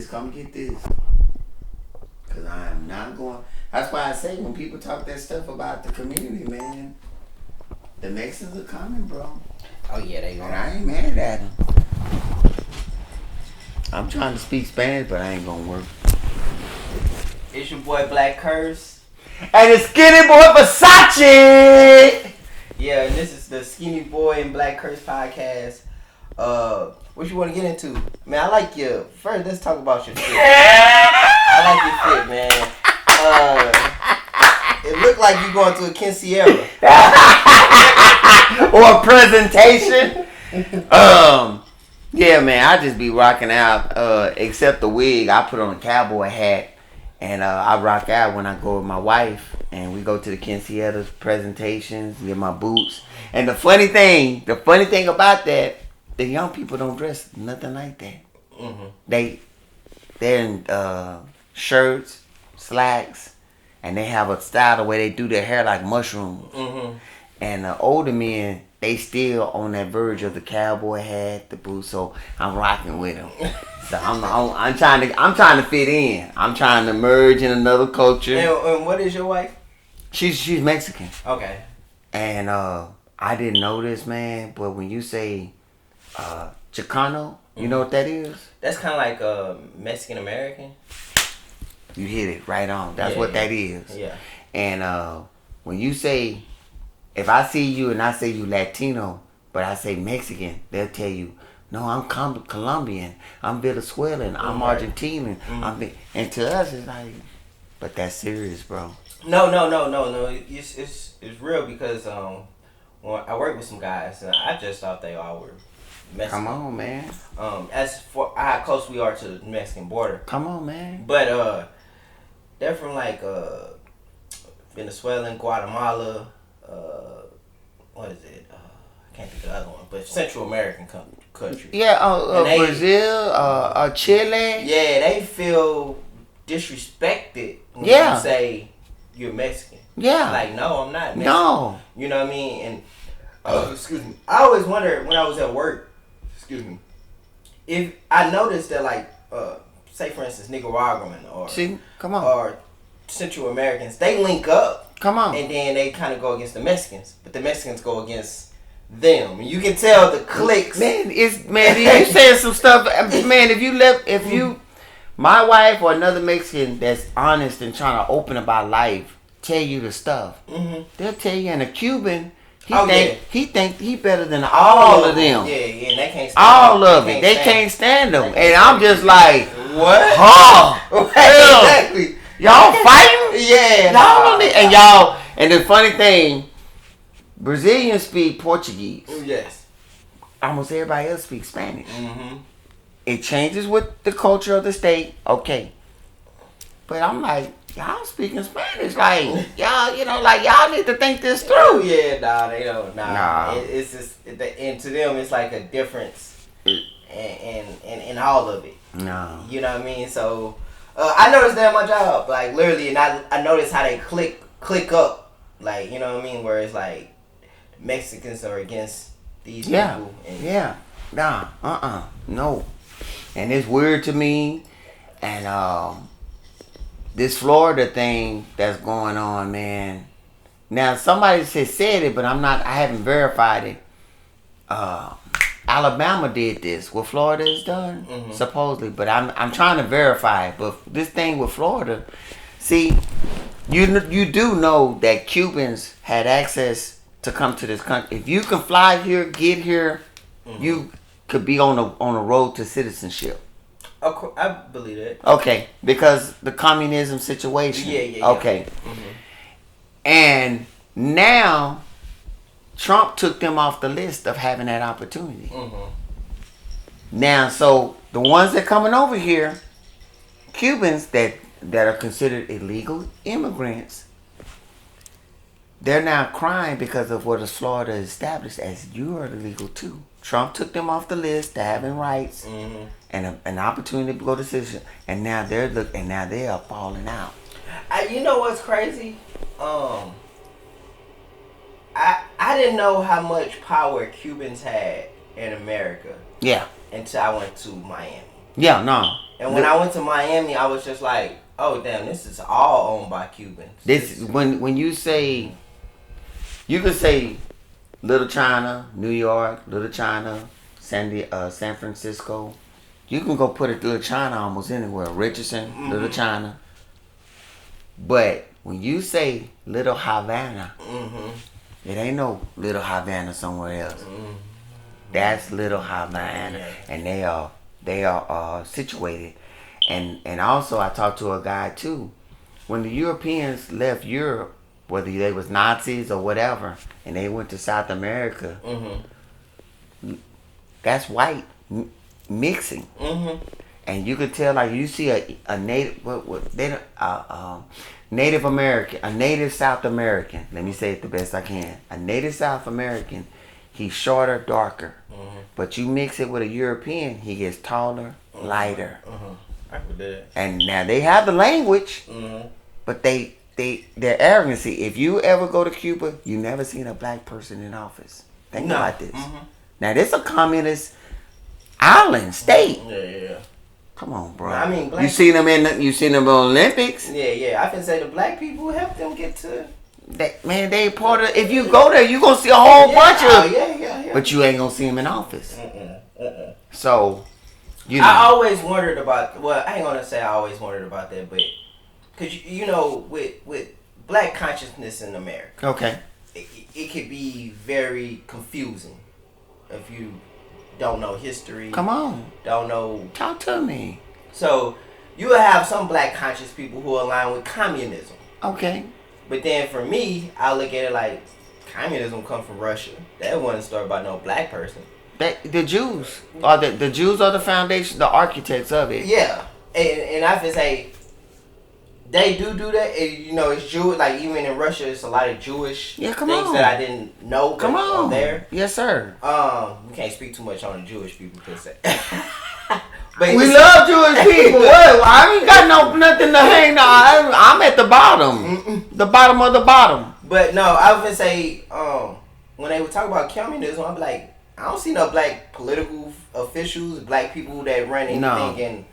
come get this. Because I am not going. That's why I say when people talk that stuff about the community, man, the Mexicans are coming, bro. Oh, yeah, they going. And I ain't mad at them. I'm trying to speak Spanish, but I ain't going to work. It's your boy BlackCurse. And it's Skinnyboy Versace! Yeah, and this is the Skinnyboy and BlackCurse podcast. What you want to get into? Man, I like your... First, let's talk about your fit. I like your fit, man. It looked like you going to a quinceañera. Or a presentation. Yeah, man, I just be rocking out. Except the wig, I put on a cowboy hat. And I rock out when I go with my wife. And we go to the quinceañeras, presentations, get my boots. And the funny thing about that, the young people don't dress nothing like that. Mm-hmm. They're in shirts, slacks, and they have a style the way they do their hair like mushrooms. Mm-hmm. And the older men, they still on that verge of the cowboy hat, the boots. So I'm rocking with them. So I'm trying to fit in. I'm trying to merge in another culture. And what is your wife? She's Mexican. Okay. And I didn't know this, man, but when you say Chicano, you know what that is? That's kind of like Mexican American. You hit it right on. That's what that is. Yeah. And when you say, if I see you and I say you Latino, but I say Mexican, they'll tell you, no, I'm Colombian, I'm Venezuelan, I'm Argentinian. And to us, it's like, but that's serious, bro. No. It's real because when I work with some guys, and I just thought they all were Mexican. Come on, man. As for how close we are to the Mexican border. Come on, man. But they're from like Venezuela, Guatemala. What is it? I can't think of the other one, but Central American country. Yeah, Brazil, Chile. Yeah, they feel disrespected when you say you're Mexican. Yeah. Like, no, I'm not Mexican. No. You know what I mean? And excuse me. I always wondered when I was at work, if I noticed that, like, say for instance, Nicaraguan or Central Americans, they link up. Come on. And then they kind of go against the Mexicans, but the Mexicans go against them. And you can tell the cliques. Man, you saying some stuff. Man, if you, my wife or another Mexican that's honest and trying to open about life, tell you the stuff. Mm-hmm. They'll tell you. And a Cuban, he think he better than all of them. Yeah, and they can't stand all of it. They can't stand them. And I'm just like, what? Huh? Exactly. Y'all fighting? Yeah. And the funny thing, Brazilians speak Portuguese. Yes. Almost everybody else speaks Spanish. Mm-hmm. It changes with the culture of the state. Okay. But I'm like, y'all speaking Spanish. Like, y'all, y'all need to think this through. Yeah, they don't. Nah. It's just, and to them, it's like a difference in all of it. No. You know what I mean? So, I noticed that at my job, like literally, and I noticed how they click up, like, you know what I mean, where it's like Mexicans are against these people. And No. And it's weird to me, and this Florida thing that's going on, man. Now somebody said it, but I haven't verified it. Alabama did this. What Florida has done, supposedly, but I'm trying to verify it. But this thing with Florida, see, you do know that Cubans had access to come to this country. If you can fly here, get here, you could be on a road to citizenship. I believe that. Okay, because the communism situation. Yeah. Okay, and now Trump took them off the list of having that opportunity. Mm-hmm. Now, so the ones that coming over here, Cubans that are considered illegal immigrants, they're now crying because of what Florida established as you are illegal too. Trump took them off the list to having rights and an opportunity to go to citizenship, and now they are falling out. You know what's crazy? I didn't know how much power Cubans had in America. Yeah. Until I went to Miami. Yeah, no. And when I went to Miami, I was just like, oh damn, this is all owned by Cubans. This when you say, you could say Little China, New York, Little China, San Francisco. You can go put a Little China almost anywhere. Richardson, Little China. But when you say Little Havana, it ain't no Little Havana somewhere else. That's Little Havana, and they are situated. And also I talked to a guy too. When the Europeans left Europe, whether they was Nazis or whatever, and they went to South America, that's white mixing. And you could tell, like, you see a native, Native American, a native South American. Let me say it the best I can. A native South American, he's shorter, darker. But you mix it with a European, he gets taller, lighter. And now they have the language, but their arrogancy. If you ever go to Cuba, you never seen a black person in office. Think about this. Now this a communist island state. Yeah. Come on, bro. I mean, you seen them in the Olympics. Yeah. I can say the black people help them get to. They part of. If you go there, you gonna see a whole bunch of. Yeah. But you ain't gonna see them in office. So, you know. I always wondered about. Well, I ain't gonna say I always wondered about that, but because you know, with black consciousness in America, okay, it could be very confusing if you don't know history. Come on. Don't know. Talk to me. So you will have some black conscious people who align with communism. Okay. But then for me, I look at it like communism come from Russia. That wasn't started by no black person. The Jews are the Jews are the foundation, the architects of it. Yeah, and I can say they do that. And, you know, it's Jewish. Like even in Russia, it's a lot of Jewish things that I didn't know. Come on, there. Yes, sir. We can't speak too much on the Jewish people per se. But we love Jewish people. What? I ain't got nothing to hang on. I'm at the bottom, the bottom of the bottom. But no, I was gonna say when they would talk about communism, I'm like, I don't see no black political officials, black people that run anything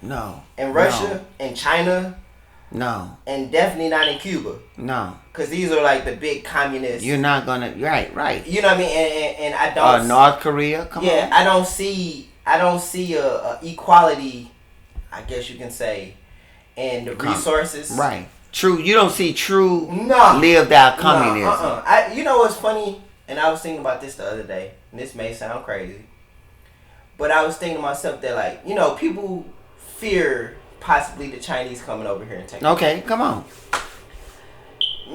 in Russia and China. No. And definitely not in Cuba. No. Because these are like the big communists. You're not gonna right. You know what I mean? And I don't. North Korea. Come on. Yeah, I don't see a equality, I guess you can say, in the resources. Right. True. You don't see true lived out communism. You know what's funny? And I was thinking about this the other day. And this may sound crazy, but I was thinking to myself that, like, you know, people fear possibly the Chinese coming over here and taking. Okay, come on.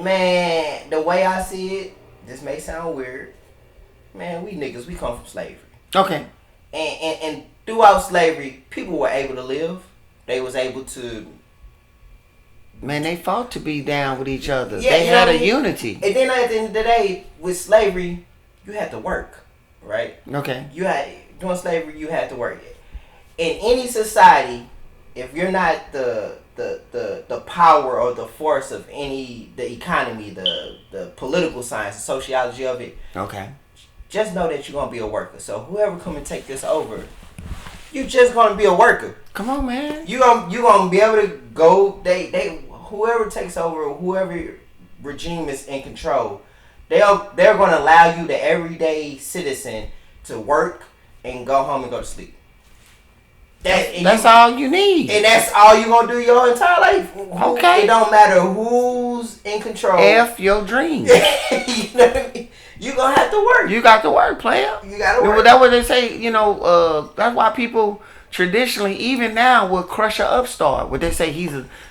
Man, the way I see it, this may sound weird. Man, we niggas, we come from slavery. Okay. And throughout slavery, people were able to live. They was able to. Man, they fought to be down with each other. Yeah, they had a unity. And then at the end of the day, with slavery, you had to work, right? Okay. During slavery, you had to work. In any society, if you're not the power or the force of the economy, the political science, the sociology of it. Okay. Just know that you're gonna be a worker. So whoever come and take this over, you just gonna be a worker. Come on, man. You gonna be able to go. They whoever takes over, whoever regime is in control, they're gonna allow you, the everyday citizen, to work and go home and go to sleep. That's all you need. And that's all you gonna do your entire life. Okay. It don't matter who's in control. F your dreams. You know what I mean? You gonna have to work. You got to work, player. You gotta work. That's what they say. You know, that's why people traditionally, even now, will crush an upstart. What they say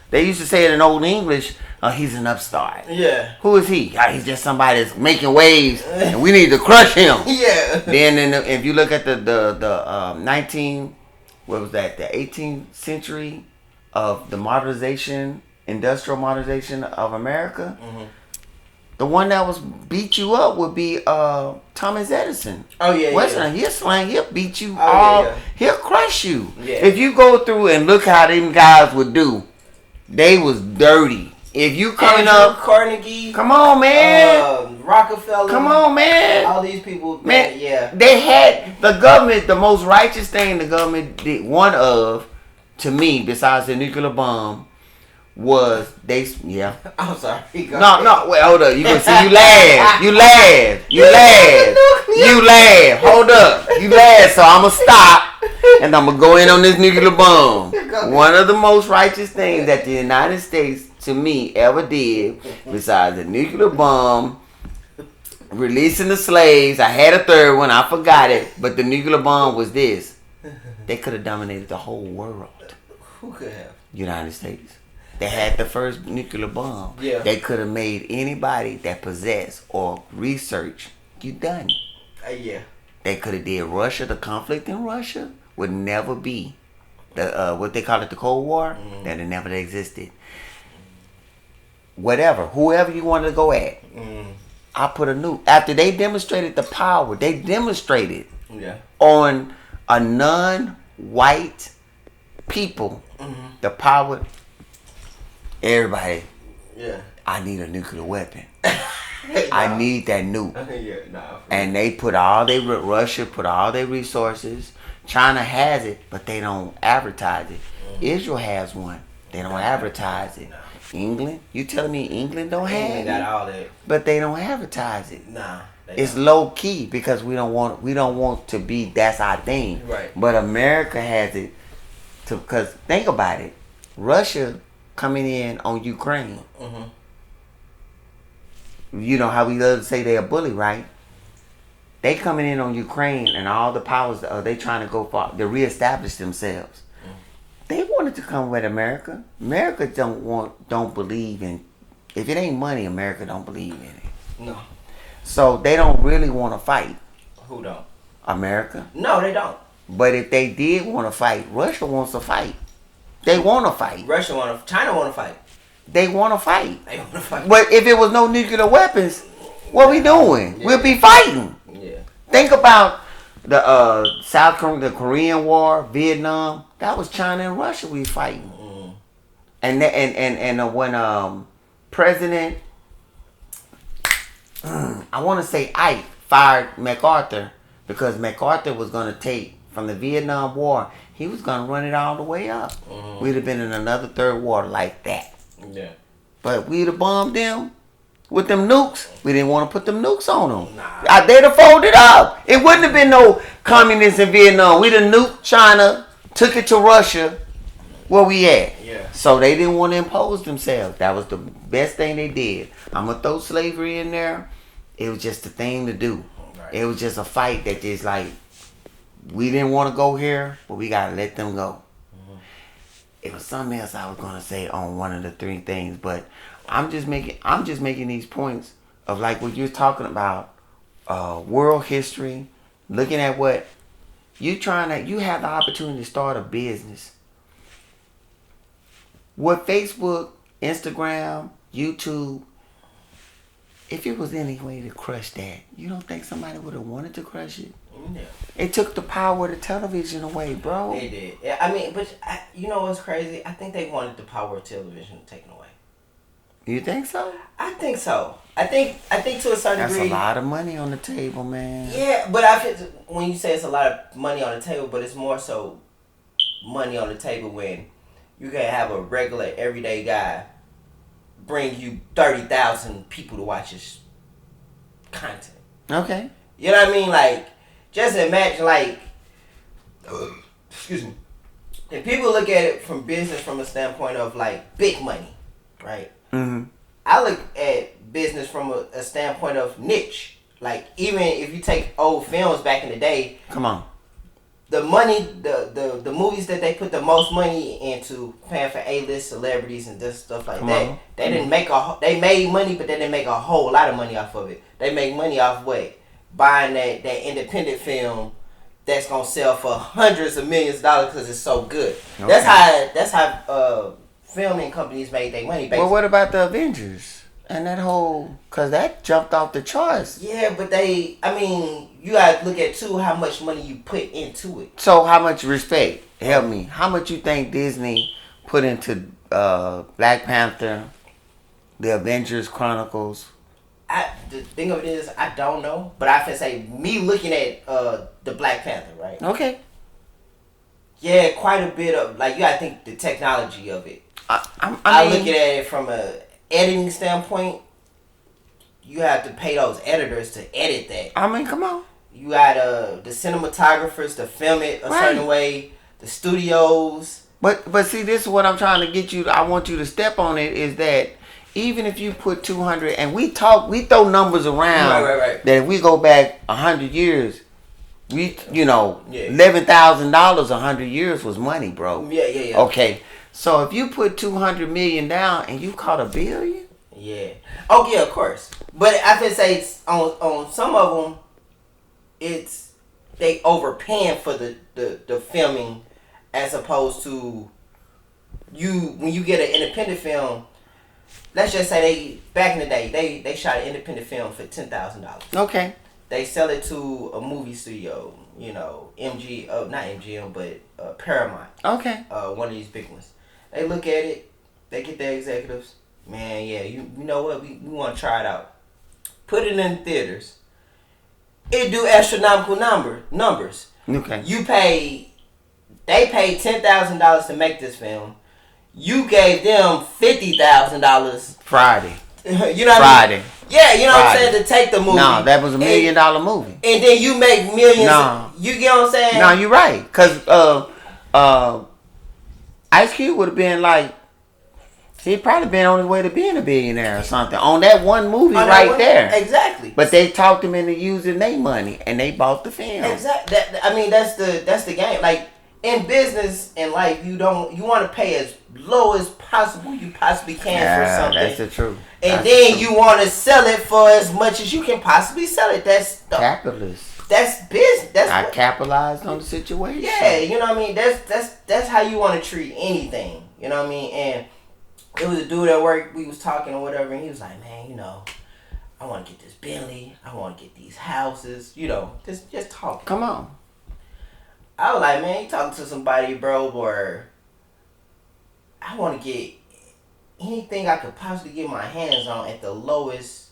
they used to say it in old English. He's an upstart. Yeah. Who is he? He's just somebody that's making waves, and we need to crush him. Yeah. Then, if you look at the 18th century of the industrial modernization of America. Mm-hmm. The one that was beat you up would be Thomas Edison. Oh yeah, Western, he'll beat you He'll crush you. Yeah. If you go through and look how them guys would do, they was dirty. If you coming up, Carnegie, come on, man, Rockefeller, come on, man, all these people, man, yeah, they had the government. The most righteous thing the government did, one of to me, besides the nuclear bomb, was they? Yeah. I'm sorry. No. Wait, hold up. You gonna see? You laugh. You laugh. Hold up. You laugh. So I'm gonna stop. And I'm going to go in on this nuclear bomb. One of the most righteous things that the United States, to me, ever did, besides the nuclear bomb, releasing the slaves. I had a third one. I forgot it. But the nuclear bomb was this. They could have dominated the whole world. Who could have? United States. They had the first nuclear bomb. Yeah. They could have made anybody that possessed or research. You done. Yeah. They could have did Russia. The conflict in Russia would never be the what they call it, the Cold War. That it never existed. Whatever, whoever you want to go at, I put a nuke. After they demonstrated the power, they demonstrated on a non-white people the power. Everybody, I need a nuclear weapon. I need that nuke. And they put all they Russia put all their resources. China has it, but they don't advertise it. Israel has one. They don't advertise it. England, you telling me England don't have it? Got all that, but they don't advertise it. Nah, it's low key because we don't want to be. That's our thing. Right. But America has it. Because think about it, Russia coming in on Ukraine. You know how we love to say they're a bully, right? They coming in on Ukraine and all the powers, they trying to go far to reestablish themselves. They wanted to come with America. America don't believe in, if it ain't money, America don't believe in it. No. So they don't really want to fight. Who don't? America. No, they don't. But if they did want to fight, Russia wants to fight. They want to fight. China want to fight. They want to fight. They want to fight. But if it was no nuclear weapons, what we doing? Yeah. We'll be fighting. Yeah. Think about the the Korean War, Vietnam. That was China and Russia we fighting. And when President, I want to say Ike fired MacArthur because MacArthur was going to take from the Vietnam War. He was going to run it all the way up. We'd have been in another third war like that. Yeah. But we'd have bombed them with them nukes. We didn't want to put them nukes on them. Nah. They'd have folded up. It wouldn't have been no communists in Vietnam. We'd have nuked China, took it to Russia. Where we at? Yeah. So they didn't want to impose themselves. That was the best thing they did. I'm going to throw slavery in there. It was just a thing to do. Right. It was just a fight that just like, we didn't want to go here, but we got to let them go. It was something else I was going to say on one of the three things, but I'm just making these points of like what you're talking about, world history, looking at what you have the opportunity to start a business. What Facebook, Instagram, YouTube, if it was any way to crush that, you don't think somebody would have wanted to crush it? Yeah. It took the power of the television away, bro. They did. Yeah, I mean, but you know what's crazy? I think they wanted the power of television taken away. You think so? I think so. I think to a certain degree. That's a lot of money on the table, man. Yeah, but when you say it's a lot of money on the table, but it's more so money on the table when you can have a regular, everyday guy bring you 30,000 people to watch his content. Okay. You know what I mean? Like, just imagine, like, excuse me. If people look at it from business from a standpoint of, like, big money, right? Mm-hmm. I look at business from a standpoint of niche. Like, even if you take old films back in the day. Come on. The money, the movies that they put the most money into, paying for A-list celebrities and this stuff like that. They didn't make they made money, but they didn't make a whole lot of money off of it. They make money off what? Buying that independent film that's gonna sell for hundreds of millions of dollars because it's so good. Okay. That's how filming companies made their money. Basically. Well, what about the Avengers and that whole? Cause that jumped off the charts. Yeah, but you gotta look at too how much money you put into it. So how much respect? Help me. How much you think Disney put into Black Panther, the Avengers Chronicles? The thing of it is, I don't know, but I can say me looking at the Black Panther, right? Okay. Yeah, quite a bit of like you gotta think the technology of it. I look at it from a editing standpoint. You have to pay those editors to edit that. I mean, come on. You got the cinematographers to film it a certain way. The studios. But see, this is what I'm trying to get you. I want you to step on it. Is that even if you put 200 and we throw numbers around. Right. That if we go back 100 years. $11,000 100 years was money, bro. Yeah. Okay, so if you put 200 million down and you caught $1 billion, yeah. Oh yeah, of course. But I can say it's on some of them, it's they overpaying for the filming, as opposed to when you get an independent film. Let's just say back in the day they shot an independent film for $10,000. Okay. They sell it to a movie studio, not MGM, but Paramount. Okay. One of these big ones. They look at it. They get their executives. Man, yeah, you know what? We want to try it out. Put it in theaters. It do astronomical numbers. Okay. They paid $10,000 to make this film. You gave them $50,000 Friday. You know what Friday. I mean? Yeah, you know what I'm saying, to take the movie. No, that was $1 million movie. And then you make millions. No. You get what I'm saying? No, you're right. Because Ice Cube would have been like, he'd probably been on his way to being a billionaire or something. On that one movie there. Exactly. But they talked him into using their money and they bought the film. Exactly. That's the game. Like, in business and life, you want to pay as low as possible you possibly can for something. That's the truth. And then you want to sell it for as much as you can possibly sell it. That's capitalist. That's business. I capitalized on the situation. Yeah, you know what I mean. That's how you want to treat anything. You know what I mean. And it was a dude at work. We was talking or whatever, and he was like, "Man, I want to get this Bentley. I want to get these houses. Just talking." Come on. I was like, "Man, you talking to somebody, bro, or I want to get anything I could possibly get my hands on at the lowest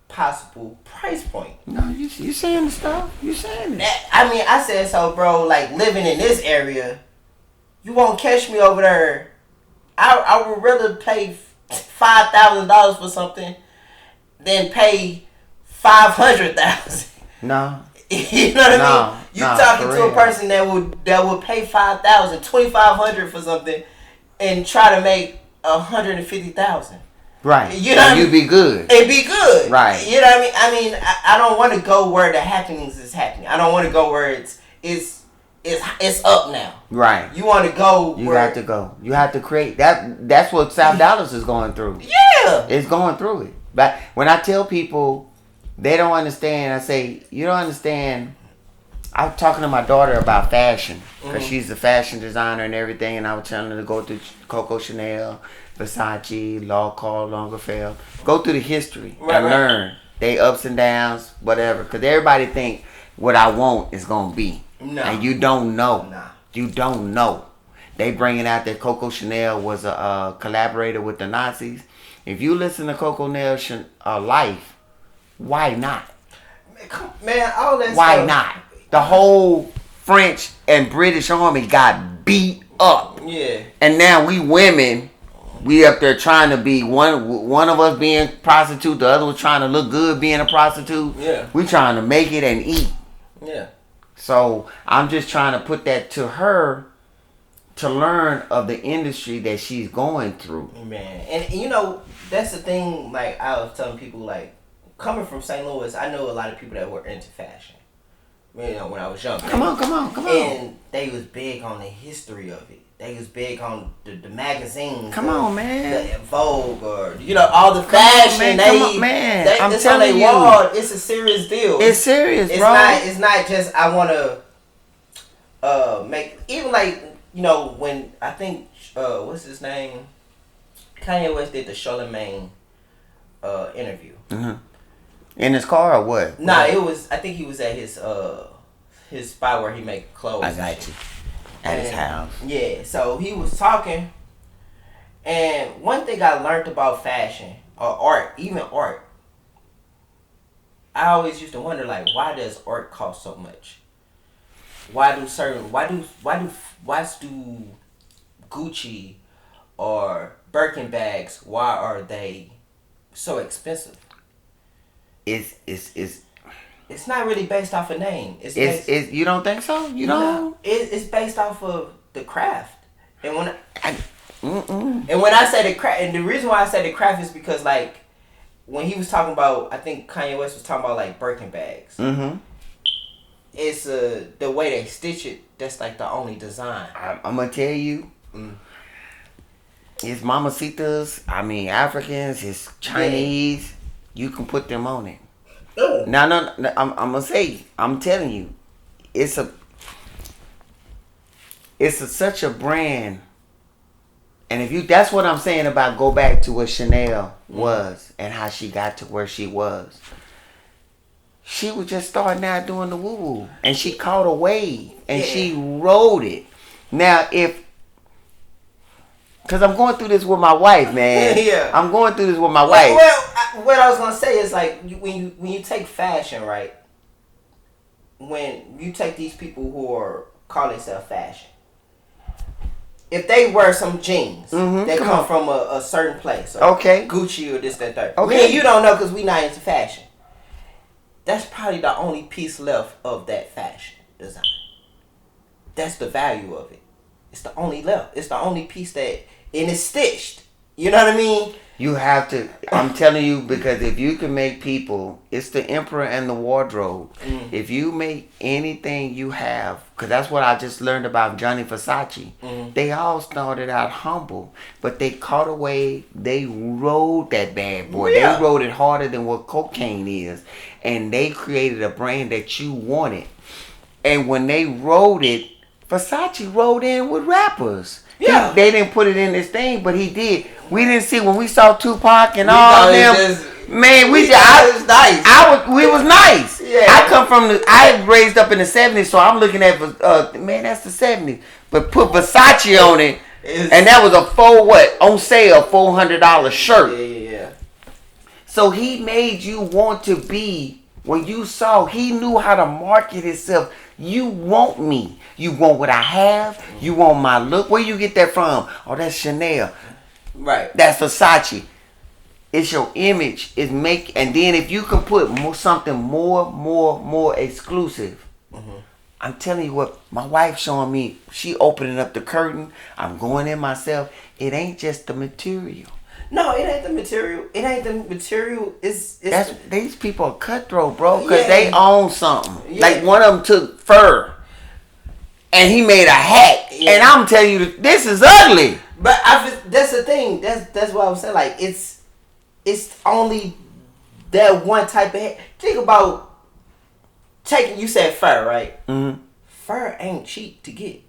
possible price point." No, you saying the stuff. You saying it. I said so, bro. Like, living in this area, you won't catch me over there. I would rather pay $5,000 for something than pay $500,000. No. You know what I mean? You talking to a person that would pay $5,000, $2,500 for something, and try to make $150,000. Right. You know, you be good. And be good. Right. You know what I mean? I don't want to go where the happenings is happening. I don't want to go where it's up now. Right. You want to go. You have to go. You have to create that. That's what South Dallas is going through. Yeah. It's going through it. But when I tell people they don't understand, I say, you don't understand. I'm talking to my daughter about fashion because she's a fashion designer and everything, and I was telling her to go through Coco Chanel, Versace, Karl Lagerfeld, go through the history and learn they ups and downs, whatever. Because everybody think what I want is gonna be, and you don't know. You don't know. They bringing out that Coco Chanel was a collaborator with the Nazis. If you listen to Coco Chanel's life, why not? Man, all that why stuff. not? The whole French and British army got beat up. Yeah. And now we women, we up there trying to be one of us being prostitute, the other was trying to look good being a prostitute. Yeah. We trying to make it and eat. Yeah. So I'm just trying to put that to her to learn of the industry that she's going through. Man, and that's the thing. Like, I was telling people, like, coming from St. Louis, I know a lot of people that were into fashion. When I was young. Come on. And they was big on the history of it. They was big on the magazines. Come on, man. The Vogue or all the fashion. Come on, man. I'm it's telling on you, wall. It's a serious deal. It's serious, bro. It's not just I want to make, even like when I think what's his name, Kanye West did the Charlemagne interview. Mm-hmm. In his car or what? Nah, I think he was at his spot where he make clothes. I got you. At his house. Yeah, so he was talking, and one thing I learned about fashion or art, even art, I always used to wonder, like, why does art cost so much? why do Gucci or Birkin bags, why are they so expensive? It's not really based off a name. You don't think so? You don't? It's based off of the craft. And when I say the craft, and the reason why I say the craft is because like when he was talking about, I think Kanye West was talking about like Birkin bags. Mm-hmm. It's the way they stitch it. That's like the only design. I'm gonna tell you. It's mamacitas. I mean Africans. It's Chinese. Yeah. You can put them on it. No, I'm gonna say. I'm telling you, it's such a brand. And if you, that's what I'm saying about go back to what Chanel was and how she got to where she was. She was just starting out doing the woo woo, and she caught a wave and she rode it. Now, because I'm going through this with my wife, man. Yeah, I'm going through this with my wife. Well, what I was gonna say is like when you take fashion, right? When you take these people who are call themselves fashion, if they wear some jeans that come from a certain place, okay, Gucci or this, that, third. Okay, you don't know because we not into fashion. That's probably the only piece left of that fashion design. That's the value of it. It's the only left. It's the only piece that, and it's stitched. You know what I mean? You have to, I'm telling you, because if you can make people, it's the emperor and the wardrobe. If you make anything you have, because that's what I just learned about Gianni Versace. They all started out humble, but they caught a wave. They rode that bad boy. Yeah. They rode it harder than what cocaine is. And they created a brand that you wanted. And when they rode it, Versace rode in with rappers. Yeah, they didn't put it in this thing, but he did. We didn't see when we saw Tupac and all of them. Man, we was nice. We was nice. Yeah. I raised up in the 70s, so I'm looking at man, that's the 70s. But put Versace on it, and that was on sale, $400 shirt. Yeah. So he made you want to be. When you saw, he knew how to market himself. You want me. You want what I have. You want my look. Where you get that from? Oh, that's Chanel. Right. That's Versace. It's your image. And then if you can put something more exclusive. I'm telling you what, my wife showing me, she opening up the curtain. I'm going in myself. It ain't just the material. No, it ain't the material. It ain't the material. These people are cutthroat, bro, because they own something. Yeah. Like one of them took fur, and he made a hat. Yeah. And I'm telling you, this is ugly. But that's the thing. That's what I was saying. Like it's only that one type of hat. Think about you said fur, right? Mm-hmm. Fur ain't cheap to get.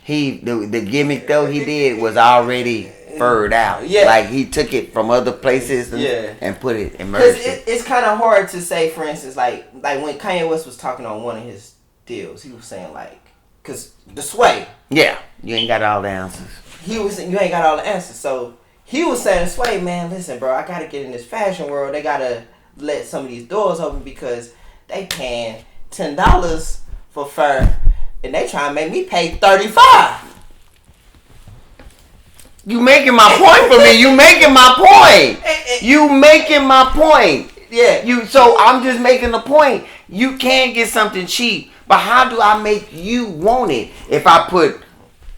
The gimmick though he did was already furred out. Yeah. Like he took it from other places and put it immersed. It's kind of hard to say, for instance, like when Kanye West was talking on one of his deals, he was saying like, cause the sway. Yeah, you ain't got all the answers. He was saying you ain't got all the answers. So he was saying, sway, man, listen, bro, I gotta get in this fashion world. They gotta let some of these doors open because they paying $10 for fur. And they trying to make me pay $35. You making my point for me. You making my point. You making my point. Yeah. So I'm just making the point. You can get something cheap, but how do I make you want it? If I put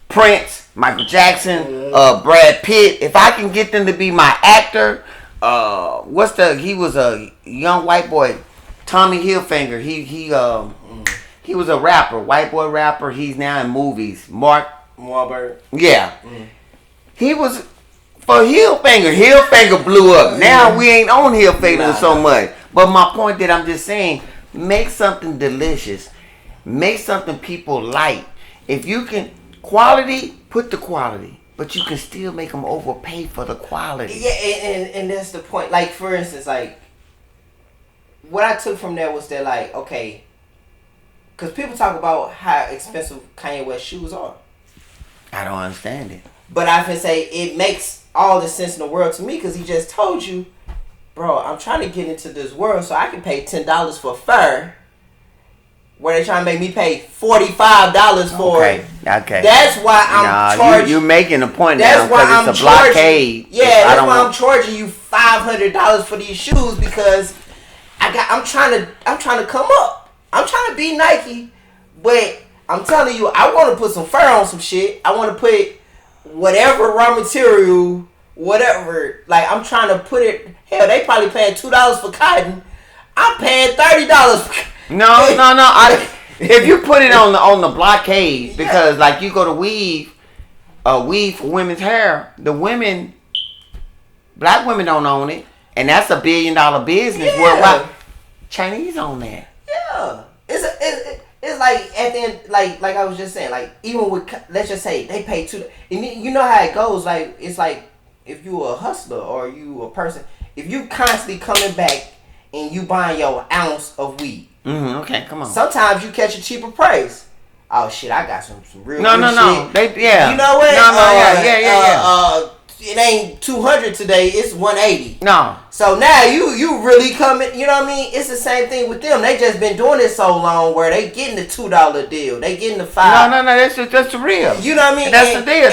Prince, Michael Jackson, Brad Pitt, if I can get them to be my actor, he was a young white boy, Tommy Hilfiger. He was a rapper, white boy rapper. He's now in movies. Mark Wahlberg. Yeah. He was for Hilfiger. Hilfiger blew up. Now we ain't on Hilfiger so much. But my point that I'm just saying, make something delicious. Make something people like. If you can, quality, put the quality. But you can still make them overpay for the quality. Yeah, and that's the point. Like, for instance, like, what I took from there was that, like, okay, because people talk about how expensive Kanye West shoes are. I don't understand it. But I can say it makes all the sense in the world to me because he just told you, bro, I'm trying to get into this world so I can pay $10 for fur where they trying to make me pay $45 for it. Okay. That's why I'm charging. You're making a point that's now because it's a blockade. Yeah, that's why I'm charging you $500 for these shoes because I'm trying to come up. I'm trying to be Nike, but I'm telling you, I want to put some fur on some shit. I want to put whatever raw material, whatever. Like I'm trying to put it. Hell, they probably paying $2 for cotton. I'm paying $30 for cotton. No. If you put it on the blockade, because like you go to weave for women's hair, black women don't own it, and that's $1 billion business worldwide. Chinese own that. Yeah, it's like at the end, like I was just saying, like even with let's just say they pay $2, and you know how it goes. Like it's like if you a hustler or you a person, if you constantly coming back and you buying your ounce of weed. Okay, come on. Sometimes you catch a cheaper price. Oh shit, I got some real no. shit. You know what? Yeah. It ain't 200 today. It's 180. No. So now you really coming. You know what I mean? It's the same thing with them. They just been doing it so long where they getting the $2 deal. They getting the $5. No. That's the real. You know what I mean? That's the deal.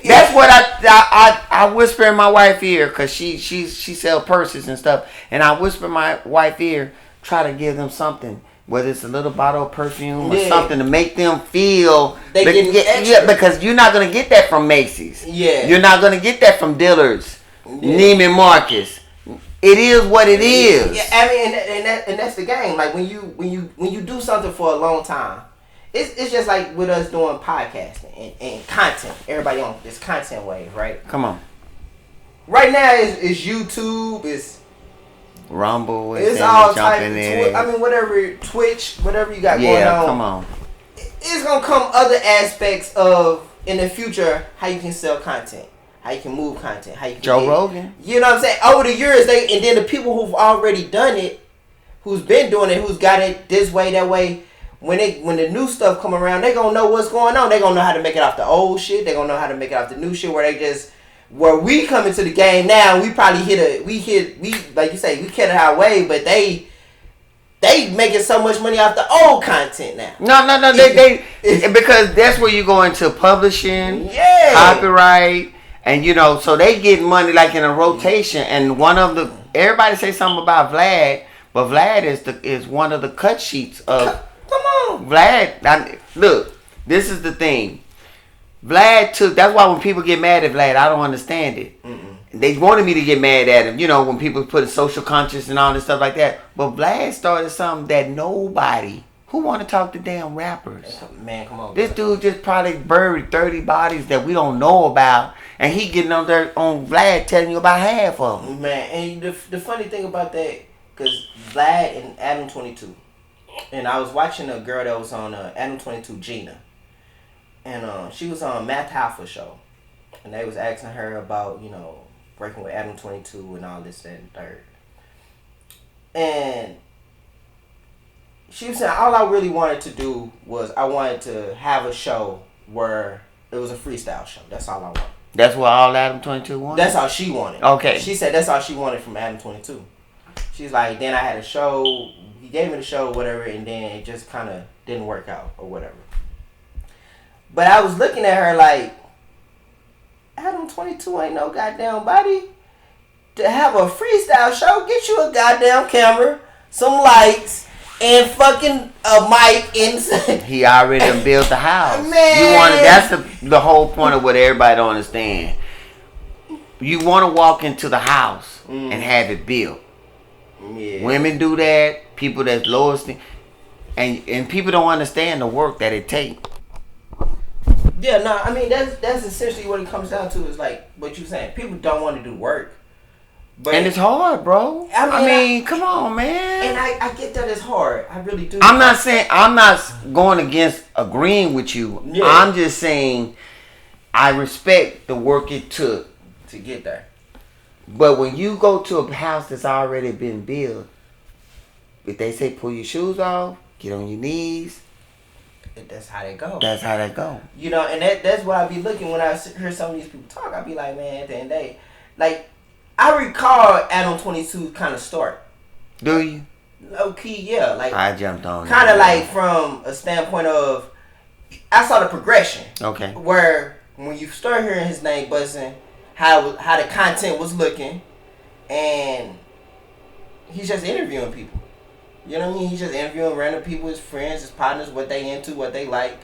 That's what I whisper in my wife's ear because she sell purses and stuff, and I whisper in my wife's ear, try to give them something. Whether it's a little bottle of perfume or something to make them feel they getting extra. Because you're not gonna get that from Macy's. Yeah, you're not gonna get that from Dillard's, Neiman Marcus. It is what it is. Yeah, I mean, and that's the game. Like when you do something for a long time, it's just like with us doing podcasting and content. Everybody on this content wave, right? Come on. Right now is YouTube, it's Rumble, it's all type of whatever, Twitch, whatever you got going on. Yeah, come on. It's gonna come other aspects of in the future how you can sell content, how you can move content, how you can Joe Rogan. You know what I'm saying? Over the years, and then the people who've already done it, who's been doing it, who's got it this way, that way. When the new stuff come around, they gonna know what's going on. They gonna know how to make it off the old shit. They gonna know how to make it off the new shit. Where we come into the game now, we probably like you say, we catch our way, but they making so much money off the old content now. No, they because that's where you go into publishing, copyright, and so they get money like in a rotation. And everybody say something about Vlad, but Vlad is one of the cut sheets of. Come on, Vlad. Look, this is the thing. Vlad took. That's why when people get mad at Vlad, I don't understand it. They wanted me to get mad at him, when people put a social conscience and all this stuff like that. But Vlad started something that nobody who want to talk to damn rappers. Man, come on. This dude just probably buried 30 bodies that we don't know about, and he getting on there on Vlad telling you about half of them. Man, and the funny thing about that, because Vlad and Adam 22, and I was watching a girl that was on Adam 22, Gina. And she was on Math Alpha show. And they was asking her about, working with Adam 22 and all this, that, and third. And she was saying, all I really wanted to do was I wanted to have a show where it was a freestyle show. That's all I wanted. That's what all Adam 22 wanted? That's all she wanted. Okay. She said that's all she wanted from Adam 22. She's like, then I had a show. He gave me the show, whatever, and then it just kind of didn't work out or whatever. But I was looking at her like, Adam 22 ain't no goddamn body. To have a freestyle show, get you a goddamn camera, some lights, and fucking a mic inside. He already done built the house. Man. That's the whole point of what everybody don't understand. You want to walk into the house and have it built. Yeah. Women do that. People that's lowest, and people don't understand the work that it takes. Yeah, no, I mean that's essentially what it comes down to is like what you're saying. People don't want to do work, and it's hard, bro. I mean, come on, man. And I get that it's hard. I really do. I'm not going against agreeing with you. Yeah. I'm just saying I respect the work it took to get there. But when you go to a house that's already been built, if they say pull your shoes off, get on your knees. That's how they go. That's how they go. And that's what I be looking when I hear some of these people talk. I be like, man, at the end of the day, like, I recall Adam 22 kind of start. Do you? Low key, yeah. Like I jumped on. Kind of like from a standpoint of, I saw the progression. Okay. Where when you start hearing his name buzzing, how the content was looking, and he's just interviewing people. You know what I mean? He's just interviewing random people, his friends, his partners, what they into, what they like.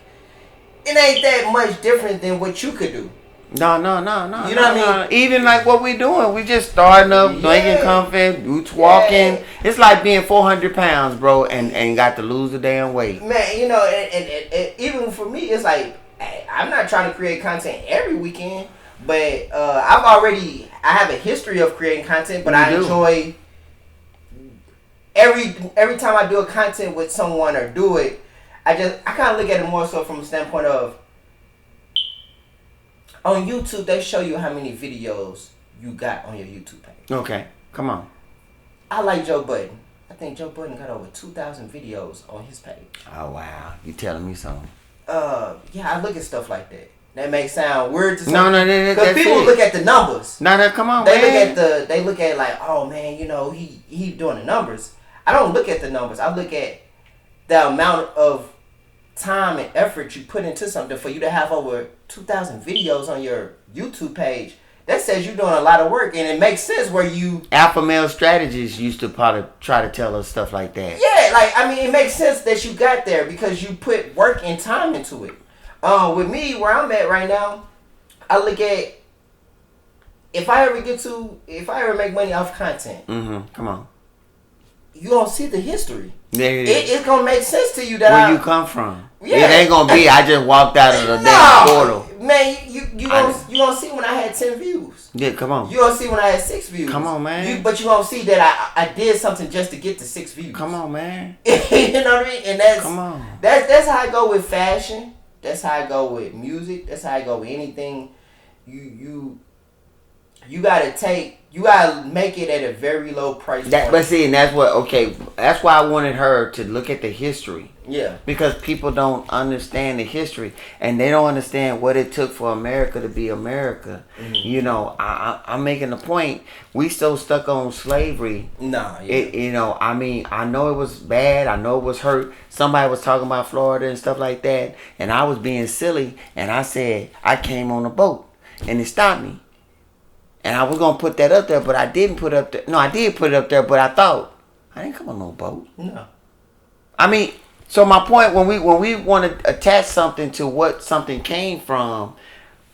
It ain't that much different than what you could do. No. You know what I mean? Even like what we doing, we just starting up, making comfort, boots walking. Yeah. It's like being 400 pounds, bro, and got to lose the damn weight. Man, you know, and even for me, it's like, I'm not trying to create content every weekend, but I have a history of creating content, but I enjoy every time I do a content with someone or do it, I kind of look at it more so from a standpoint of, on YouTube, they show you how many videos you got on your YouTube page. Okay, come on. I like Joe Budden. I think Joe Budden got over 2,000 videos on his page. Oh, wow. You telling me something. Yeah, I look at stuff like that. That may sound weird to some No, because people look at the numbers. No, come on, man. They look at like, oh, man, you know, he doing the numbers. I don't look at the numbers. I look at the amount of time and effort you put into something. For you to have over 2,000 videos on your YouTube page, that says you're doing a lot of work, and it makes sense where you... Alpha male strategists used to probably try to tell us stuff like that. Yeah, like, I mean, it makes sense that you got there because you put work and time into it. With me, where I'm at right now, I look at, if I ever make money off content, come on, you gonna see the history. Yeah, it's gonna make sense to you that where you come from. Yeah. It ain't gonna be I just walked out of the damn portal. Man, you gonna see when I had 10 views. Yeah, come on. You gonna see when I had 6 views. Come on, man. But you gonna see that I did something just to get the 6 views. Come on, man. You know what I mean? And that's how I go with fashion. That's how I go with music. That's how I go with anything. You gotta make it at a very low price point. But see, and that's why I wanted her to look at the history. Yeah. Because people don't understand the history, and they don't understand what it took for America to be America. Mm-hmm. You know, I'm making the point. We so stuck on slavery. Nah. Yeah. I mean, I know it was bad. I know it was hurt. Somebody was talking about Florida and stuff like that, and I was being silly, and I said I came on a boat, and it stopped me. And I was going to put that up there, but I didn't put it up there. No, I did put it up there, but I thought, I didn't come on no boat. No. I mean, so my point, when we want to attach something to what something came from,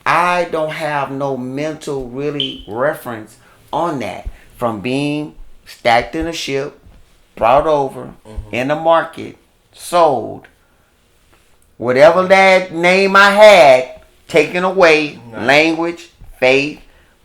I don't have no mental really reference on that. From being stacked in a ship, brought over, in the market, sold, whatever that name I had, taken away, language, faith,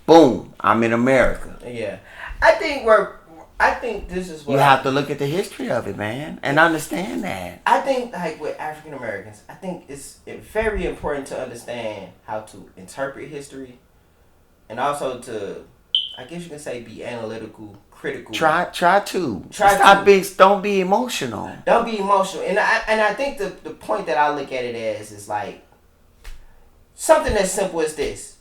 boom, I'm in America. Yeah. I think this is what you have to look at the history of it, man, and understand that. I think, like, with African Americans, I think it's very important to understand how to interpret history, and also to, I guess you can say, be analytical, critical. Try to. Don't be emotional. Don't be emotional. And I think the point that I look at it as is like something as simple as this.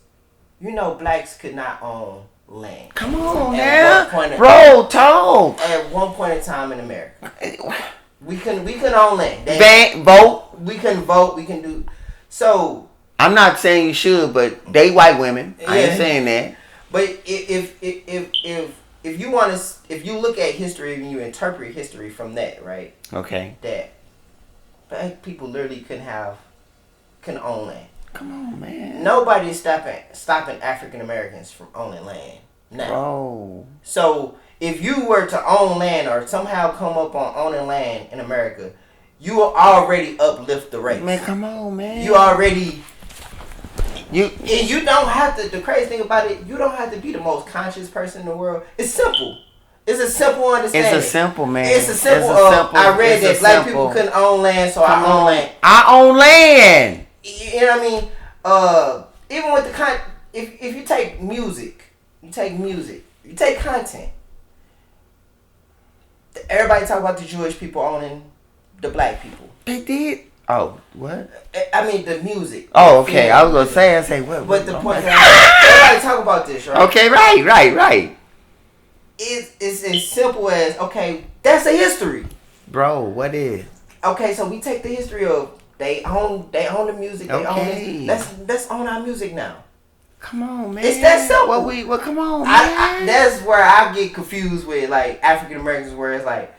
You know, blacks could not own land. Come on now, bro, talk. At one point in time in America, we couldn't own land. Vote. We couldn't vote. We can do. So I'm not saying you should, but they white women. I ain't saying that. But if you look at history and you interpret history from that, right? Okay. That black people literally couldn't own land. Come on, man. Nobody's stopping African Americans from owning land now. Bro. So if you were to own land or somehow come up on owning land in America, you will already uplift the race. Man, come on, man. You already... And you don't have to... The crazy thing about it, you don't have to be the most conscious person in the world. It's simple. It's a simple understanding. It's a simple, man. It's a simple... I read that black people couldn't own land, so I own land. I own land! You know what I mean? Even with the if you take music, you take content. Everybody talk about the Jewish people owning the black people. They did. Oh, what? I mean the music. Oh, okay. I was gonna say what? But the point that everybody talk about this, right? Okay, right. it's as simple as, okay, that's a history. Bro, what is? Okay, so we take the history of they own the music, they own this. Let's own our music now. Come on, man. It's that simple. Well, come on, man. That's where I get confused with like African Americans, where it's like,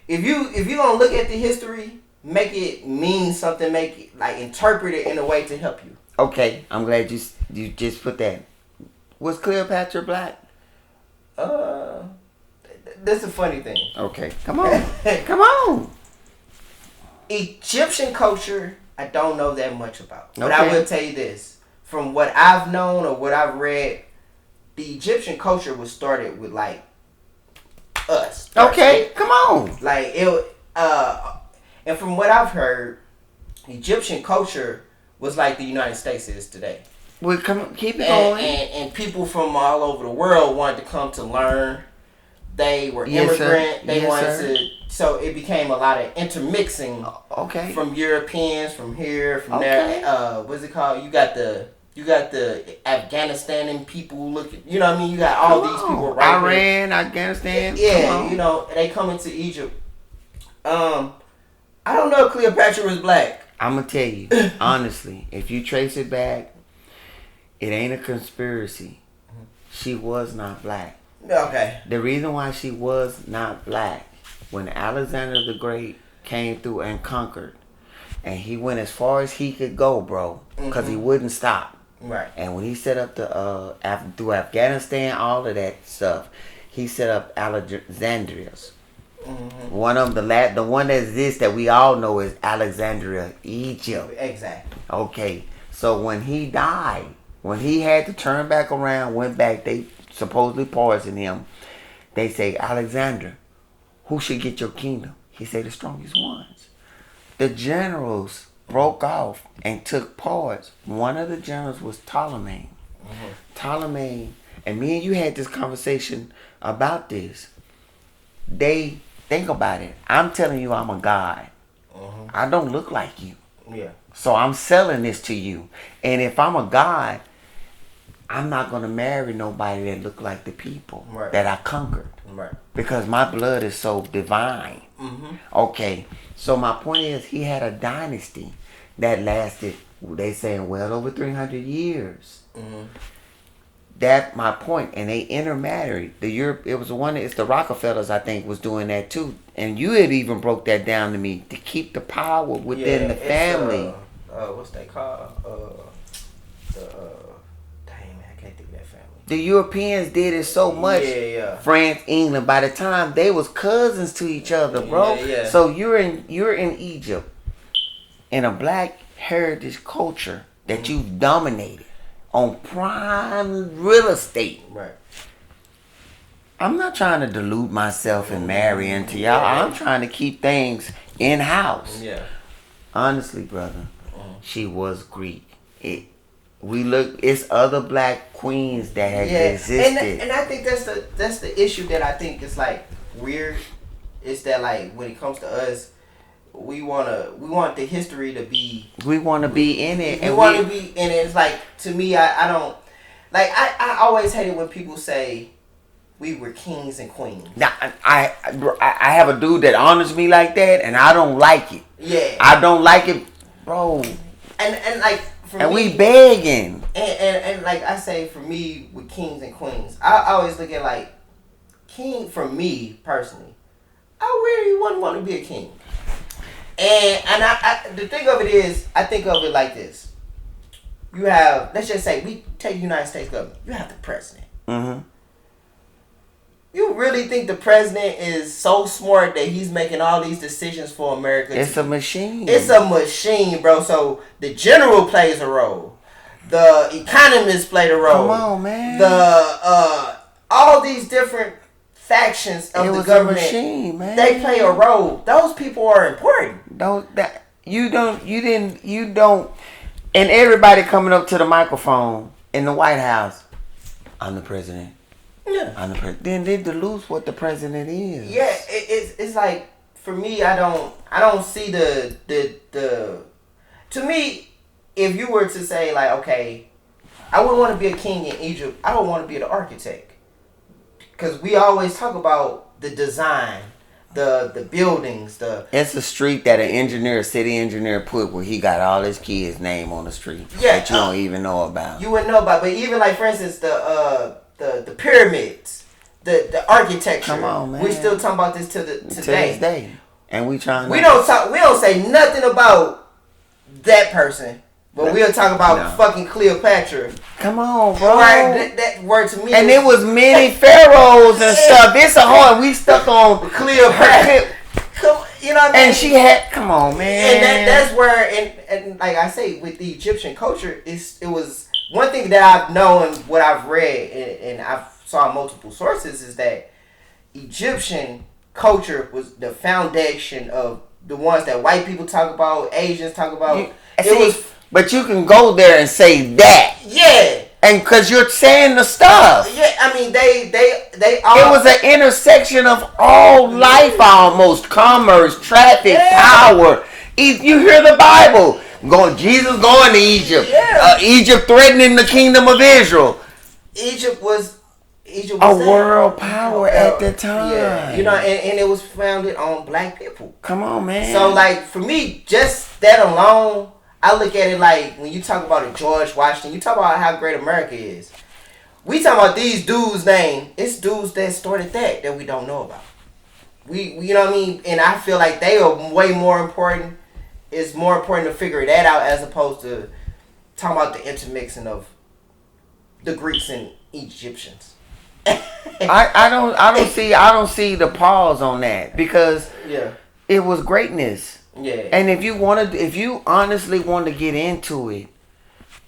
if you gonna look at the history, make it mean something, make it like interpret it in a way to help you. Okay, I'm glad you just put that. Was Cleopatra black? That's a funny thing. Okay, come on, come on. Egyptian culture, I don't know that much about, but I will tell you this. From what I've known or what I've read, the Egyptian culture was started with like us. Okay, come on. Like it, and from what I've heard, Egyptian culture was like the United States is today. Well, keep it going. And people from all over the world wanted to come to learn. They were immigrant. They wanted to. So it became a lot of intermixing. Okay. From Europeans, from here, from there. What's it called? You got the Afghanistani people looking. You know what I mean? You got all these people right Iran, here. Afghanistan. Yeah, you know, they come into Egypt. I don't know if Cleopatra was black. I'm gonna tell you honestly, if you trace it back, it ain't a conspiracy. She was not black. Okay. The reason why she was not black, when Alexander the Great came through and conquered, and he went as far as he could go, bro, because he wouldn't stop. Right. And when he set up through Afghanistan, all of that stuff, he set up Alexandria's. One of them, the one that exists that we all know is Alexandria, Egypt. Exactly. Okay. So when he died, when he had to turn back around, went back, they supposedly poisoned him. They say, Alexander, who should get your kingdom? He said, the strongest ones. The generals broke off and took parts. One of the generals was Ptolemy. Ptolemy, and me and you had this conversation about this. They think about it. I'm telling you I'm a god. I don't look like you. Yeah. So I'm selling this to you. And if I'm a god, I'm not going to marry nobody that look like the people that I conquered. Right. Because my blood is so divine. Okay. So my point is, he had a dynasty that lasted, they saying, well over 300 years. That my point. And they intermarried. It was it's the Rockefellers, I think, was doing that too. And you had even broke that down to me, to keep the power within the family. What's they called? The Europeans did it so much. Yeah. France, England. By the time they was cousins to each other, bro. Yeah. So you're in Egypt, in a black heritage culture that you've dominated on prime real estate. Right. I'm not trying to delude myself and marry into y'all. I'm trying to keep things in house. Yeah. Honestly, brother, she was Greek. It's other black queens that have existed. And I think that's the issue that I think is like weird. Is that like when it comes to us, we want the history to be. We want to be in it. We want to be in it. It's like, to me, I don't like. I always hate it when people say we were kings and queens. Now I have a dude that honors me like that, and I don't like it. Yeah. I don't like it, bro. And like. And we begging. And like I say, for me, with kings and queens, I always look at like, king, for me personally, I really wouldn't want to be a king. And I the thing of it is, I think of it like this. You have, let's just say, we take the United States government. You have the president. You really think the president is so smart that he's making all these decisions for America? It's a machine. It's a machine, bro. So the general plays a role. The economists play the role. Come on, man. All these different factions of the government, machine, man. They play a role. Those people are important. You don't. And everybody coming up to the microphone in the White House, I'm the president. Yeah. I'm the president. Then they delude what the president is. Yeah, it's like, for me, I don't see the. To me, if you were to say like, okay, I wouldn't want to be a king in Egypt. I would want to be the architect. because we always talk about the design, the buildings, It's a street that a city engineer put where he got all his kids' name on the street that you don't even know about. You wouldn't know about, but even like for instance the pyramids, the architecture. Come on, man. We still talking about this to this day. And we trying. We don't say nothing about that person. But we'll talk about fucking Cleopatra. Come on, bro. Right, that word to me. And there was many pharaohs and stuff. It's a hard. We stuck on Cleopatra. You know what I mean? And she had. Come on, man. And that's where, and like I say, with the Egyptian culture, it was one thing that I've known, what I've read, and I've saw multiple sources, is that Egyptian culture was the foundation of the ones that white people talk about, Asians talk about. But you can go there and say that. Yeah. And because you're saying the stuff. Yeah, I mean, they all. It was an intersection of all life almost. Commerce, traffic, power. You hear the Bible. Jesus going to Egypt. Yeah. Egypt threatening the kingdom of Israel. Egypt was a world power at the time. Yeah. You know, and it was founded on black people. Come on, man. So, like, for me, just that alone, I look at it like when you talk about a George Washington, you talk about how great America is. We talk about these dudes' name. It's dudes that started that we don't know about. You know what I mean? And I feel like they are way more important. It's more important to figure that out as opposed to talking about the intermixing of the Greeks and Egyptians. I don't see the pause on that because it was greatness. Yeah. And if you honestly want to get into it,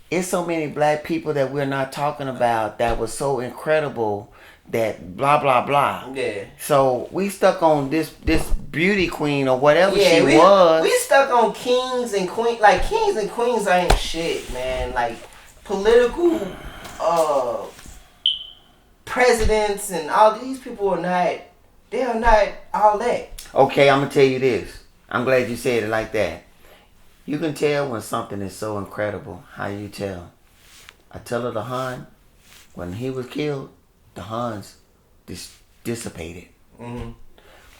it's so many black people that we're not talking about that was so incredible that blah blah blah. Yeah. So we stuck on this beauty queen or whatever she was. We stuck on kings and queens. Like kings and queens ain't shit, man. Like political presidents and all these people are not. They are not all that. Okay, I'm gonna tell you this. I'm glad you said it like that. You can tell when something is so incredible. How you tell? Attila the Hun, when he was killed, the Huns dissipated. Mm-hmm.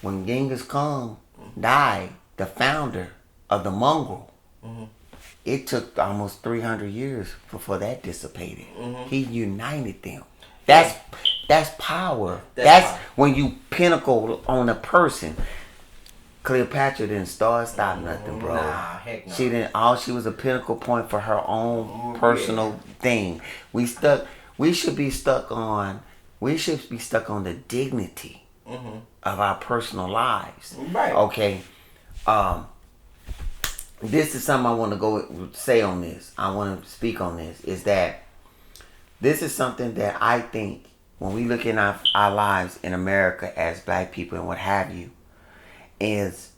When Genghis Khan died, the founder of the Mongol, it took almost 300 years before that dissipated. Mm-hmm. He united them. That's power. That's power. When you pinnacle on a person. Cleopatra didn't stop nothing, bro. Nah, heck no. She didn't. She was a pinnacle point for her own personal thing. We should be stuck on the dignity of our personal lives. Right. Okay. This is something I want to go say on this. I want to speak on this. Is that this is something that I think when we look in our lives in America as black people and what have you, is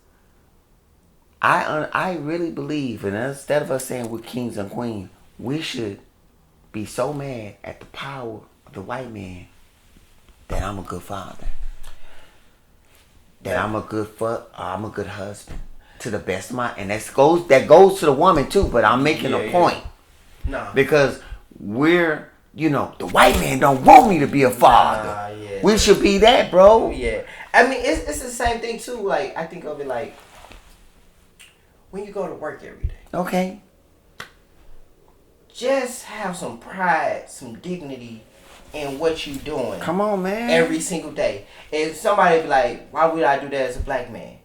I really believe, and instead of us saying we're kings and queens, we should be so mad at the power of the white man that I'm a good father, that I'm a good husband to the best of my, and that goes to the woman too. But I'm making a point, because we're. The white man don't want me to be a father. We should be that, bro. Yeah. I mean, it's the same thing, too. Like, I think of it like when you go to work every day. Okay. Just have some pride, some dignity in what you doing. Come on, man. Every single day. And somebody be like, why would I do that as a black man?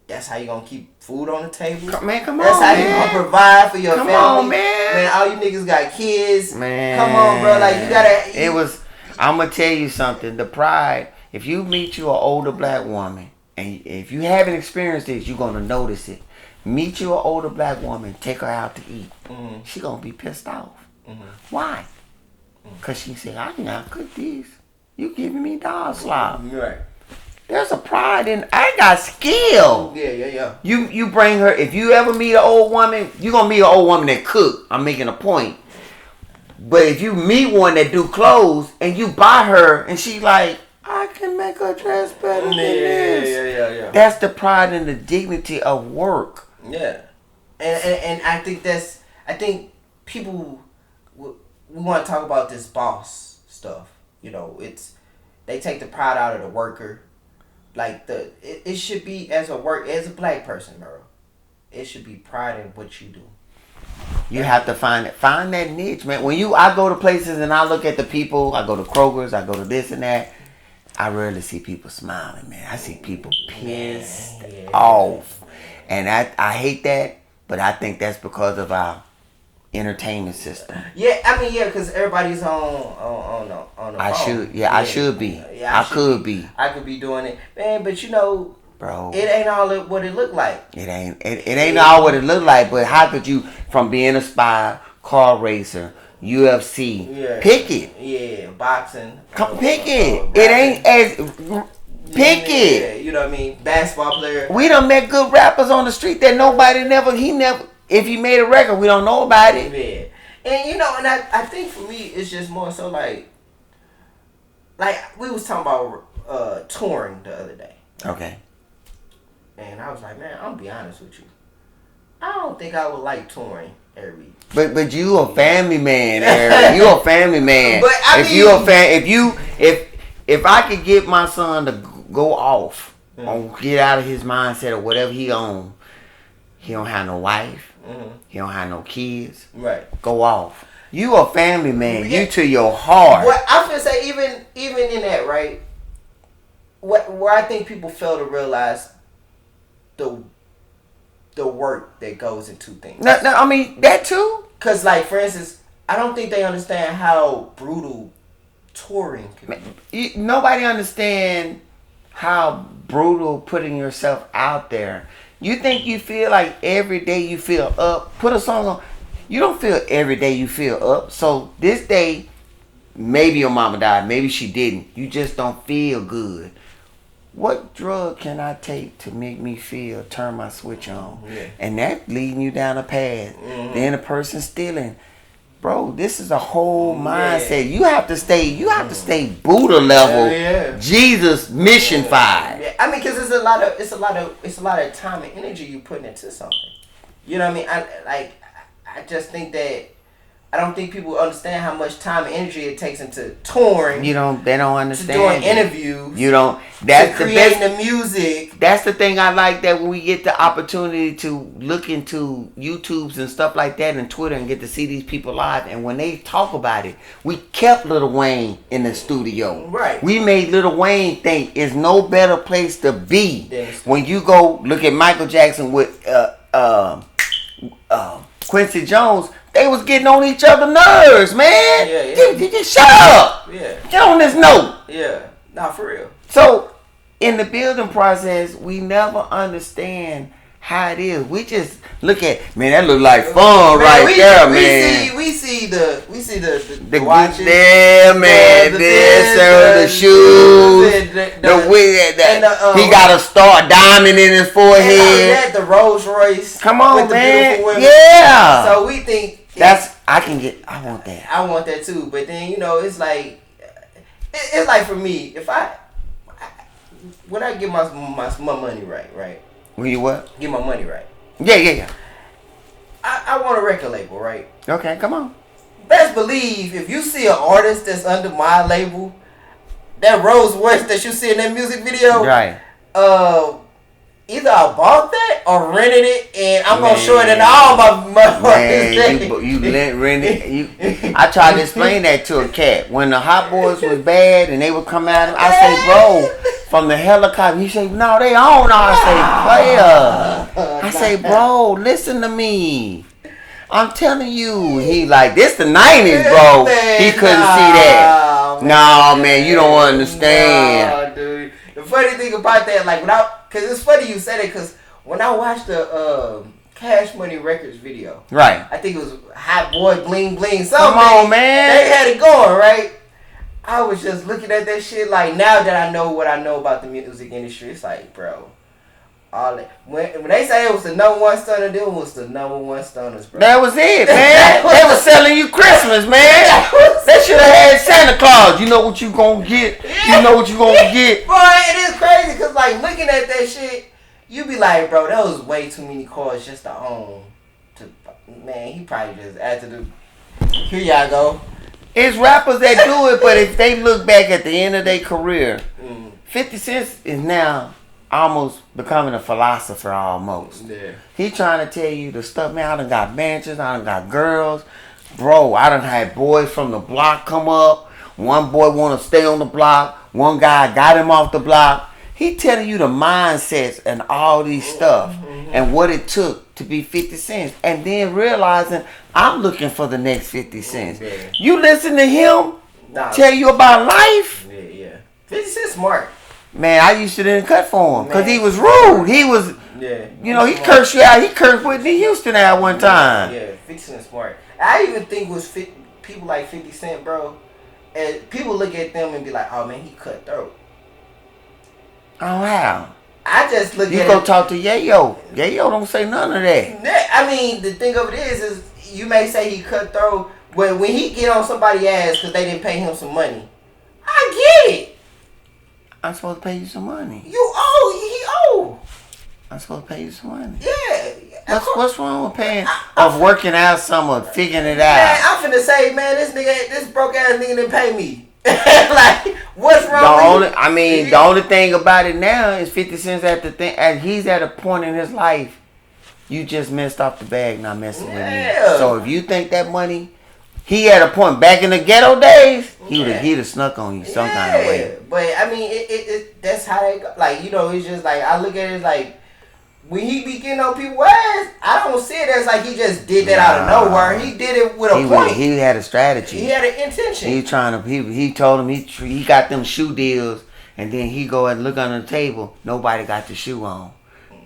That's how you gonna keep food on the table. Come on, That's how you gonna provide for your family. Come on, man. Man, all you niggas got kids. Man. Come on, bro. Like, you gotta... I'm gonna tell you something. The pride, if you meet you an older black woman, and if you haven't experienced this, you're gonna notice it. Meet you an older black woman, take her out to eat. Mm-hmm. She gonna be pissed off. Mm-hmm. Why? Because she said, I cannot cook these. You giving me dog slop. Right. There's a pride in, I got skill. Yeah. You bring her, if you ever meet an old woman, you're going to meet an old woman that cook. I'm making a point. But if you meet one that do clothes and you buy her and she like, I can make her dress better than this. Yeah. That's the pride and the dignity of work. Yeah. And I think people, we want to talk about this boss stuff. they take the pride out of the worker. Like it should be as a black person, bro. It should be pride in what you do. You have to find that niche, man. I go to places and I look at the people. I go to Kroger's. I go to this and that. I rarely see people smiling, man. I see people pissed off, and I hate that. But I think that's because of our entertainment system. Yeah, I mean, because everybody's on the phone. I should be. I could be. I could be doing it, man. But you know, bro, it ain't all what it look like. It ain't all what it look like. But how could you, from being a spy, car racer, UFC, pick it? Yeah, boxing. Pick it. It ain't as. Pick it. Yeah, you know what I mean? Basketball player. We done met good rappers on the street that if he made a record, we don't know about it. Yeah. And you know, and I think for me, it's just more so like we was talking about touring the other day. Okay. And I was like, man, I'm gonna be honest with you. I don't think I would like touring every week. But you a family man, Eric. You a family man. But if I could get my son to go off or get out of his mindset or whatever he on, he don't have no wife, he don't have no kids. Right. Go off. You a family man. You to your heart. Well, I feel say even in that, right? Where I think people fail to realize the work that goes into things. No, I mean that too. Cause like for instance, I don't think they understand how brutal touring can be. Nobody understand how brutal putting yourself out there. You think you feel like every day you feel up. Put a song on. You don't feel every day you feel up. So this day, maybe your mama died. Maybe she didn't. You just don't feel good. What drug can I take to make me turn my switch on? Yeah. And that leading you down a path. Then the person stealing. Bro, this is a whole mindset. You have to stay Buddha level. Jesus mission 5. Yeah. I mean, because it's a lot of time and energy you putting into something. You know what I mean? I just think that I don't think people understand how much time and energy it takes into touring. They don't understand. To doing interviews. You don't. That's to creating the music. That's the thing I like, that when we get the opportunity to look into YouTubes and stuff like that and Twitter and get to see these people live, and when they talk about it, we kept Lil Wayne in the studio. Right. We made Lil Wayne think it's no better place to be. When you go look at Michael Jackson with Quincy Jones, they was getting on each other's nerves, man. Yeah. Just shut up. Yeah. Get on this note. Yeah. Nah, for real. So, in the building process, we never understand how it is. We just look at, man, that look like fun man. We see the watches. Yeah, man. The shoes. The wig. He got a star diamond in his forehead. The Rolls Royce. Come on, man. Yeah. So we think I want that. I want that too. But then, it's like for me, when I get my money right? When you what? Get my money right. Yeah. I want a record label, right? Okay, come on. Best believe if you see an artist that's under my label, that Rolls Royce that you see in that music video, right? Either I bought that or rented it, and I'm gonna show it in all my rented. I tried to explain that to a cat when the Hot Boys was bad and they would come at him. I say, bro, from the helicopter. He say, no, they own. I say, player. I say, bro, listen to me. I'm telling you. He like, this the 90s, bro. He couldn't see that. No, man, you don't understand. Nah, dude. The funny thing about that, because it's funny you said it, because when I watched the Cash Money Records video, right? I think it was Hot Boy Bling Bling something. Come on, man. They had it going, right? I was just looking at that shit now that I know what I know about the music industry, it's like, bro, all that. When they say it was the number one stunner, it was the number one stunners, bro. That was it, man. They was selling you Christmas, man. They should have had Santa Claus. You know what you gonna get. You know what you gonna get. Boy, it is crazy, because looking at that shit, you be like, bro, that was way too many cars just to own. Man, he probably just after here y'all go. It's rappers that do it, but if they look back at the end of their career, 50 Cent is now almost becoming a philosopher almost. Yeah. He trying to tell you the stuff, man, I done got mansions, I done got girls. Bro, I done had boys from the block come up. One boy want to stay on the block. One guy got him off the block. He telling you the mindsets and all these stuff and what it took to be 50 Cent. And then realizing I'm looking for the next 50 Cent. Yeah. You listen to him tell you about life? Yeah. 50 Cent smart. Man, I used to didn't cut for him because he was rude. He was, you know, he cursed you out. He cursed Whitney Houston at one time. Yeah, 50 Cent smart. I even think it was people like 50 Cent, bro. And people look at them and be like, oh man, he cutthroat. Oh, how? I just look at you go talk to Yayo. Yayo don't say none of that. I mean, the thing of it is you may say he cutthroat, but when he get on somebody's ass because they didn't pay him some money, I get it. I'm supposed to pay you some money. You owe. He owe. I'm supposed to pay you some money. Yeah. What's wrong with paying of working out some or figuring it out? Man, I'm finna say, man, this broke ass nigga didn't pay me. Like, what's wrong with you? The only thing about it now is 50 Cent's at the thing, and he's at a point in his life. You just messed off the bag, not messing with me. So if you think that money, he at a point back in the ghetto days, he'd have snuck on you some kind of way. But I mean, it that's how they go. Like, you know, it's just like I look at it like when he be getting on people's ass, I don't see it as like he just did that out of nowhere. He did it with a point. He had a strategy. He had an intention. He trying to. He told him he got them shoe deals, and then he go and look under the table. Nobody got the shoe on.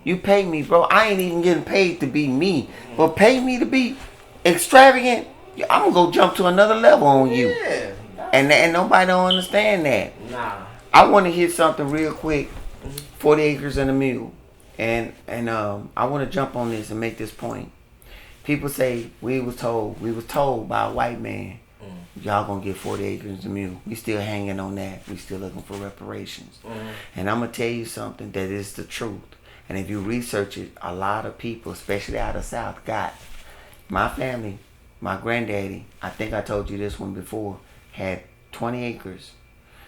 You pay me, bro. I ain't even getting paid to be me, but pay me to be extravagant. I'm gonna go jump to another level on you. Yeah. And nobody don't understand that. Nah. I want to hit something real quick. 40 acres and a mule. And I want to jump on this and make this point. People say we was told by a white man, y'all gonna get 40 acres and a mule. We still hanging on that. We still looking for reparations. And I'm gonna tell you something that is the truth. And if you research it, a lot of people, especially out of the South, got my family. My granddaddy, I think I told you this one before, had 20 acres.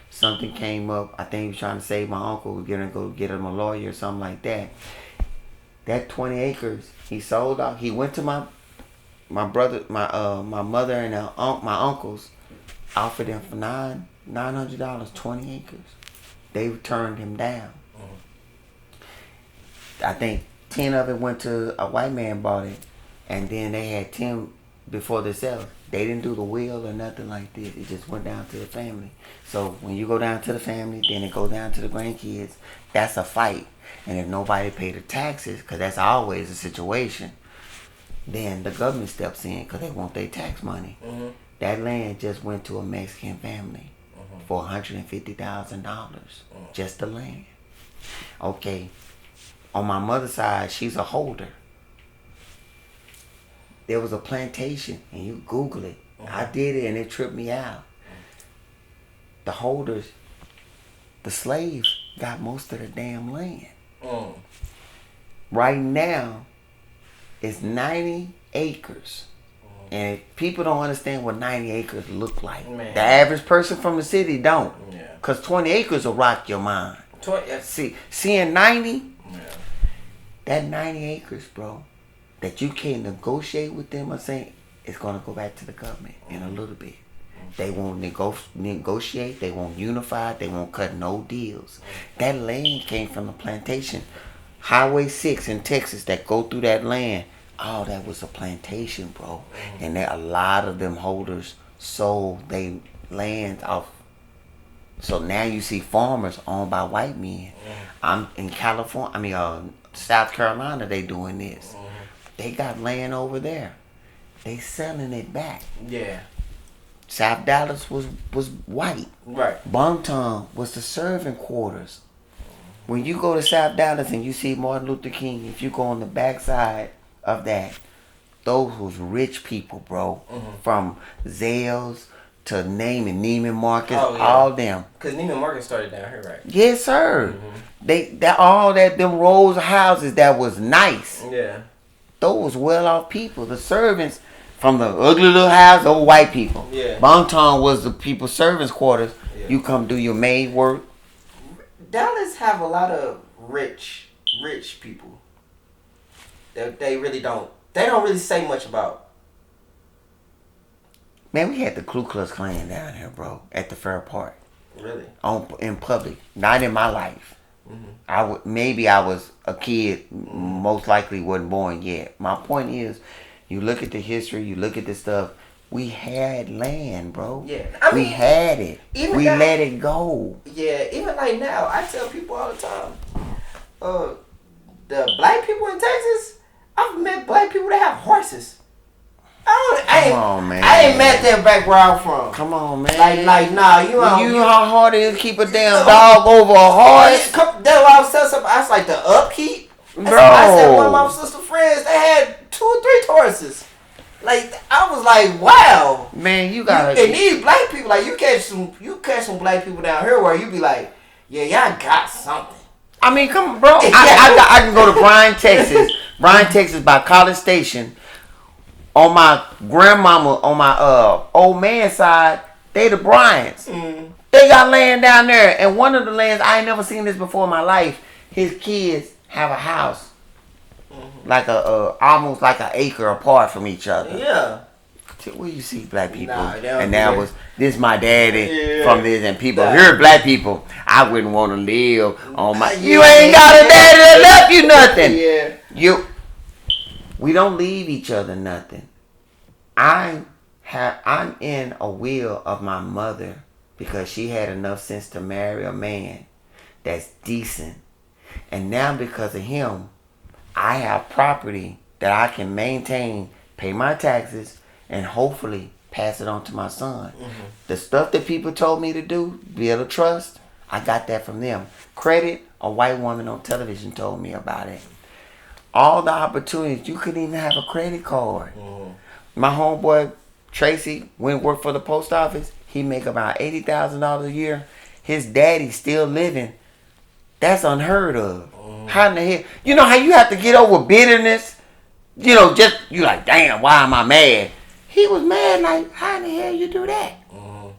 Something came up. I think he was trying to save my uncle. Was going to go get him a lawyer or something like that. That 20 acres, he sold off. He went to my brother, my mother and my uncles, offered him for $900, 20 acres. They turned him down. I think 10 of it went to a white man bought it, and then they had 10 before they sell. They didn't do the will or nothing like this. It just went down to the family. So when you go down to the family, then it goes down to the grandkids. That's a fight. And if nobody paid the taxes, because that's always a situation, then the government steps in because they want their tax money. That land just went to a Mexican family for $150,000. Just the land. Okay. On my mother's side, she's a holder. There was a plantation, and you Google it. I did it, and it tripped me out. The holders, the slaves, got most of the damn land. Right now, it's 90 acres. And people don't understand what 90 acres look like. Man. The average person from the city don't. Because 20 acres will rock your mind. Seeing 90, that 90 acres, bro, that you can't negotiate with them or say it's going to go back to the government in a little bit. They won't negotiate. They won't unify. They won't cut no deals. That land came from the plantation. Highway 6 in Texas that go through that land, all that was a plantation, bro. And there a lot of them holders sold their land off. So now you see farmers owned by white men. I'm in California, South Carolina, they doing this. They got land over there. They selling it back. Yeah. South Dallas was white. Right. Bonton was the servant quarters. When you go to South Dallas and you see Martin Luther King, if you go on the backside of that, those was rich people, bro. From Zales to Neiman Marcus, all them. Because Neiman Marcus started down here, right? Yes, sir. Them rows of houses that was nice. Yeah. Those well-off people. The servants From the ugly little house, those white people. Yeah. Bangtan was the people's servants' quarters. Yeah. You come do your maid work. Dallas have a lot of rich people. They really don't. They don't really say much about. Man, we had the Ku Klux Klan down here, bro, at the Fair Park. Really? In public, not in my life. Mm-hmm. Maybe I was a kid. Most likely wasn't born yet. My point is, you look at the history, you look at the stuff. We had land, bro. Yeah, we had it. We let it go. Yeah, even like now, I tell people all the time. The black people in Texas, I've met black people that have horses. Come on, man. I ain't met them back where I'm from. Come on, man. Like, nah, you know how hard it is to keep a damn dog over a horse? That's what I was telling somebody. I was like, the upkeep? Bro. I said, one of my sister friends, they had 2 or 3 horses. Like, I was like, wow. Man, you gotta... And these black people, like, you catch some black people down here where you be like, yeah, y'all got something. I mean, come on, bro. I can go to Bryan, Texas. Bryan, Texas by College Station. On my grandmama, on my old man side, they the Bryants. Mm. They got land down there. And one of the lands, I ain't never seen this before in my life. His kids have a house. Mm-hmm. Like almost like an acre apart from each other. Yeah. Where you see black people? Nah, and that was, this my daddy from this. And people, here black people, I wouldn't want to live on my... You ain't got a daddy that left you nothing. We don't leave each other nothing. I'm in a will of my mother because she had enough sense to marry a man that's decent. And now because of him, I have property that I can maintain, pay my taxes, and hopefully pass it on to my son. Mm-hmm. The stuff that people told me to do, build a trust, I got that from them. Credit, a white woman on television told me about it. All the opportunities. You couldn't even have a credit card. Mm-hmm. My homeboy, Tracy, went and worked for the post office. He make about $80,000 a year. His daddy still living. That's unheard of. Mm-hmm. How in the hell? You know how you have to get over bitterness? You know, just, you like, damn, why am I mad? He was mad like, how in the hell you do that? Mm-hmm.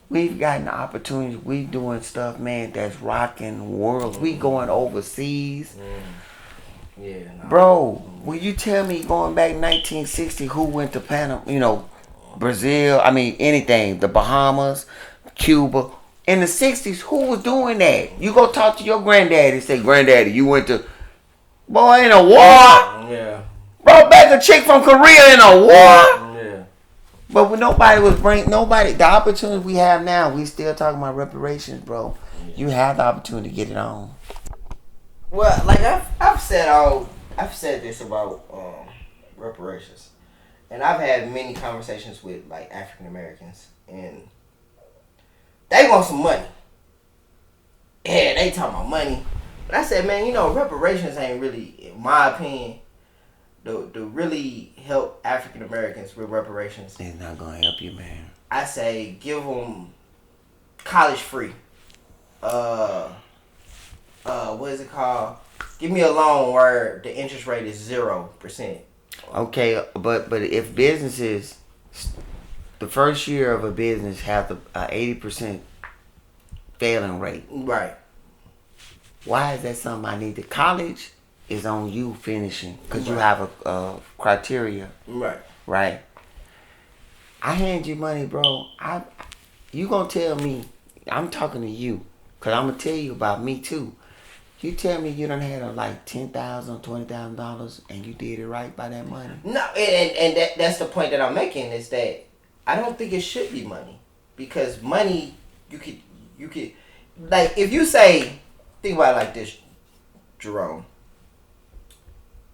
We've gotten opportunities. We doing stuff, man, that's rocking worlds. We going overseas. Mm-hmm. Yeah, no. Bro, will you tell me going back 1960 who went to Panama, Brazil, anything, the Bahamas, Cuba. In the 60s, who was doing that? You go talk to your granddaddy and say, granddaddy, you went to, boy, in a war? Yeah. Bro, back a chick from Korea in a war? Yeah. But when the opportunity we have now, we still talking about reparations, bro. Yeah. You have the opportunity to get it on. Well, like I've said this about reparations, and I've had many conversations with like African Americans, and they want some money. Yeah, they talking about money, but I said, man, reparations ain't really, in my opinion, to really help African Americans with reparations. It's not gonna help you, man. I say give them college free. What is it called? Give me a loan where the interest rate is 0%. Okay, but if businesses, the first year of a business have the 80% failing rate. Right. Why is that something I need? The college is on you finishing because you have a criteria. Right. Right. I hand you money, bro. You gonna tell me? I'm talking to you because I'm gonna tell you about me too. You tell me you done had like $10,000, $20,000 and you did it right by that money. No, and that's the point that I'm making is that I don't think it should be money because money you could like if you say think about it like this, Jerome.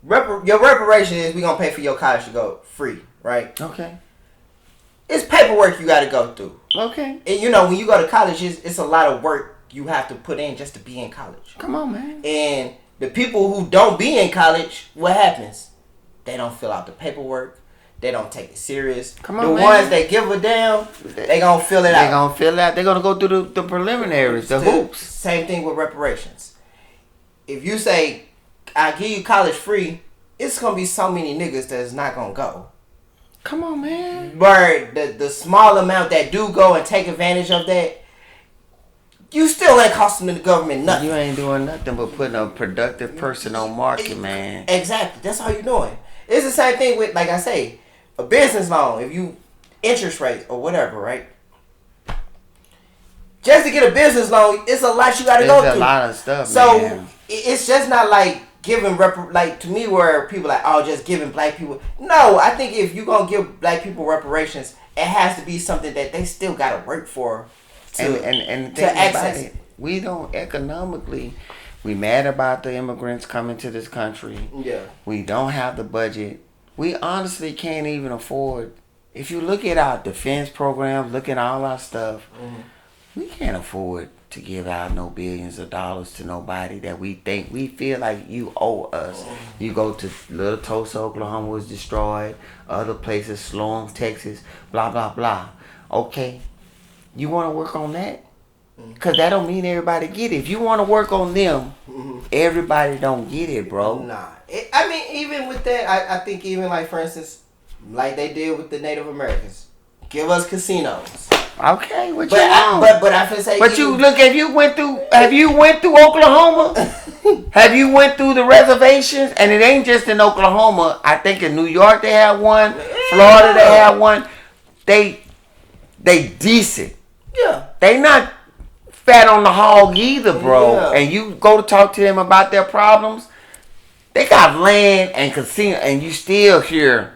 Your reparation is we gonna pay for your college to go free, right? Okay. It's paperwork you got to go through. Okay. And when you go to college, it's a lot of work you have to put in just to be in college. Come on, man. And the people who don't be in college, what happens? They don't fill out the paperwork. They don't take it serious. Come on, the ones that give a damn, they gonna fill it out. They gonna fill it out. They gonna go through the preliminaries, the hoops. Same thing with reparations. If you say, I give you college free, it's gonna be so many niggas that's not gonna go. Come on, man. But the small amount that do go and take advantage of that, you still ain't costing the government nothing. You ain't doing nothing but putting a productive person on market, man. Exactly. That's all you're doing. It's the same thing with, like I say, a business loan. If you interest rate or whatever, right? Just to get a business loan, it's a lot you got to go through. It's a lot of stuff, so man. It's just not like giving like to me where people like, oh, just giving black people. No, I think if you're gonna give black people reparations, it has to be something that they still got to work for. And to access it. We don't economically. We mad about the immigrants coming to this country. Yeah. We don't have the budget. We honestly can't even afford. If you look at our defense program, look at all our stuff, we can't afford to give out no billions of dollars to nobody that we feel like you owe us. You go to Little Tulsa, Oklahoma was destroyed. Other places, Sloan, Texas, blah, blah, blah. Okay. You want to work on that? Because that don't mean everybody get it. If you want to work on them, everybody don't get it, bro. Nah. I mean, even with that, I think even like, for instance, like they did with the Native Americans. Give us casinos. Okay, what but you want? But I feel say. But you look, have you went through Oklahoma? Have you went through the reservations? And it ain't just in Oklahoma. I think in New York they have one. Florida they have one. They decent. Yeah. They not fat on the hog either, bro. Yeah. And you go to talk to them about their problems. They got land and casino, and you still hear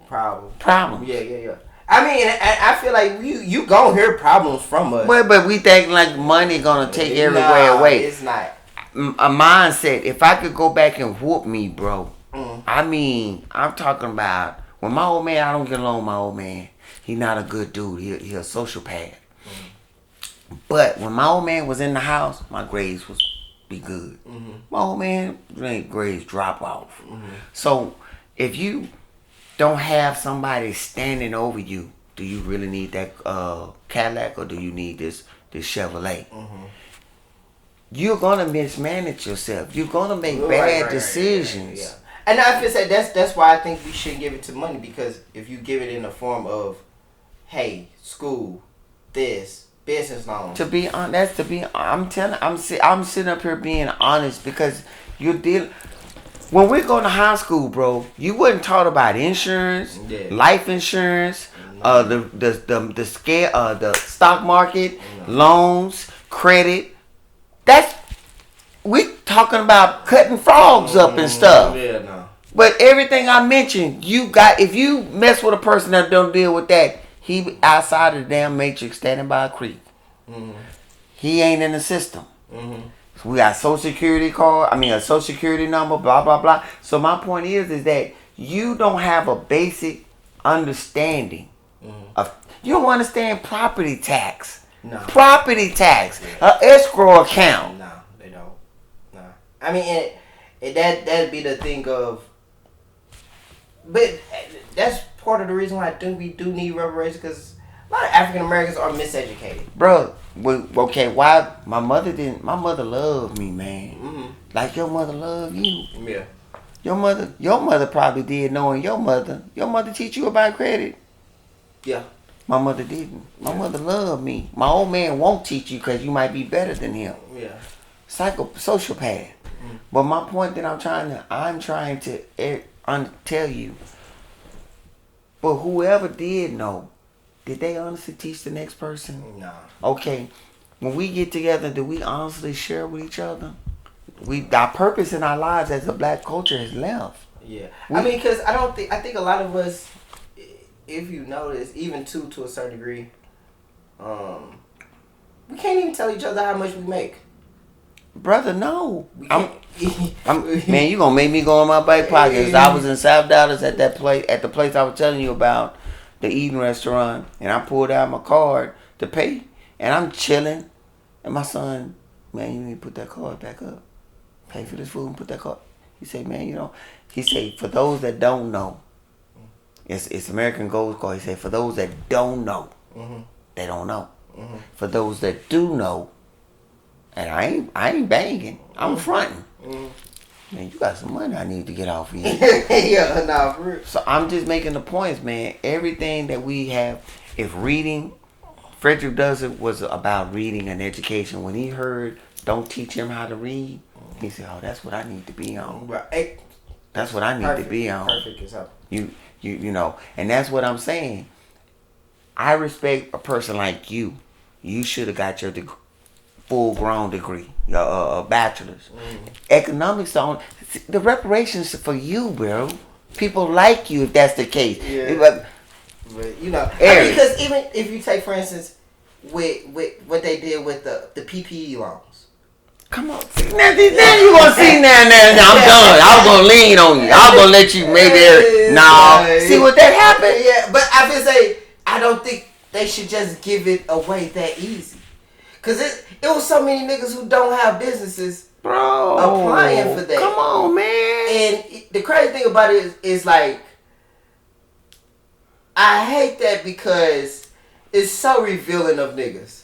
problems. Yeah. I mean, I feel like you gonna hear problems from us. But we think like money gonna take everywhere away. It's not. A mindset. If I could go back and whoop me, bro. I mean, I'm talking about when my old man. I don't get along with my old man. He not a good dude. He a sociopath. But when my old man was in the house, my grades was be good. My old man grades drop off. So if you don't have somebody standing over you, do you really need that Cadillac or do you need this Chevrolet? You're gonna mismanage yourself. You're gonna make bad decisions. Yeah. And I feel like that's why I think we shouldn't give it to money, because if you give it in the form of, hey, school, this, business loans. I'm sitting up here being honest, because you deal. When we go to high school, bro, you wasn't taught about insurance, life insurance, the stock market, loans, credit. We talking about cutting frogs up and stuff. Yeah, no. But everything I mentioned, if you mess with a person that don't deal with that, he outside of the damn matrix standing by a creek. He ain't in the system. So we got a social security number, blah, blah, blah. So my point is that you don't have a basic understanding of, you don't understand property tax. No. Property tax. Escrow account. No, they don't. No. I mean, that'd be the thing of, but that's part of the reason why I think we do need reparations, because a lot of African Americans are miseducated. Bro, okay, why my mother loved me, man. Like your mother loved you. Yeah. Your mother probably did, knowing your mother teach you about credit. Yeah. My mother didn't. My mother loved me. My old man won't teach you because you might be better than him. Yeah. Sociopath. But my point that I'm trying to tell you, but whoever did know, did they honestly teach the next person? No. Okay. When we get together, do we honestly share with each other? Our purpose in our lives as a black culture has left. Yeah. I mean, because I think a lot of us, if you notice, even to a certain degree, we can't even tell each other how much we make. Brother, no. Man, you gonna make me go in my back pockets. I was in South Dallas at the place I was telling you about, the eating restaurant, and I pulled out my card to pay, and I'm chilling, and my son, man, you need to put that card back up. Pay for this food and put that card. He said, man, he said, for those that don't know, it's American Gold Card. He said, for those that don't know, they don't know. For those that do know, and I ain't banging, I'm fronting. Man, you got some money I need to get off of you. Yeah, nah, for real. So I'm just making the points, man. Everything that we have, if reading, Frederick Douglass was about reading and education. When he heard, don't teach him how to read, he said, oh, that's what I need to be on. Right. That's what I need to be on. Perfect as hell. You know, and that's what I'm saying. I respect a person like you. You should have got your full-grown degree, your bachelor's. Economics the reparations for you, bro. People like you if that's the case. Yeah. But you know, because even if you take, for instance, with what they did with the PPE loans. Come on, now you gonna see now. I'm done. I was gonna lean on you. I was gonna let you maybe. See what that happened? Yeah, but I would say I don't think they should just give it away that easy. Cause it was so many niggas who don't have businesses, bro, applying for that. Come on, man. And the crazy thing about it is like, I hate that because it's so revealing of niggas.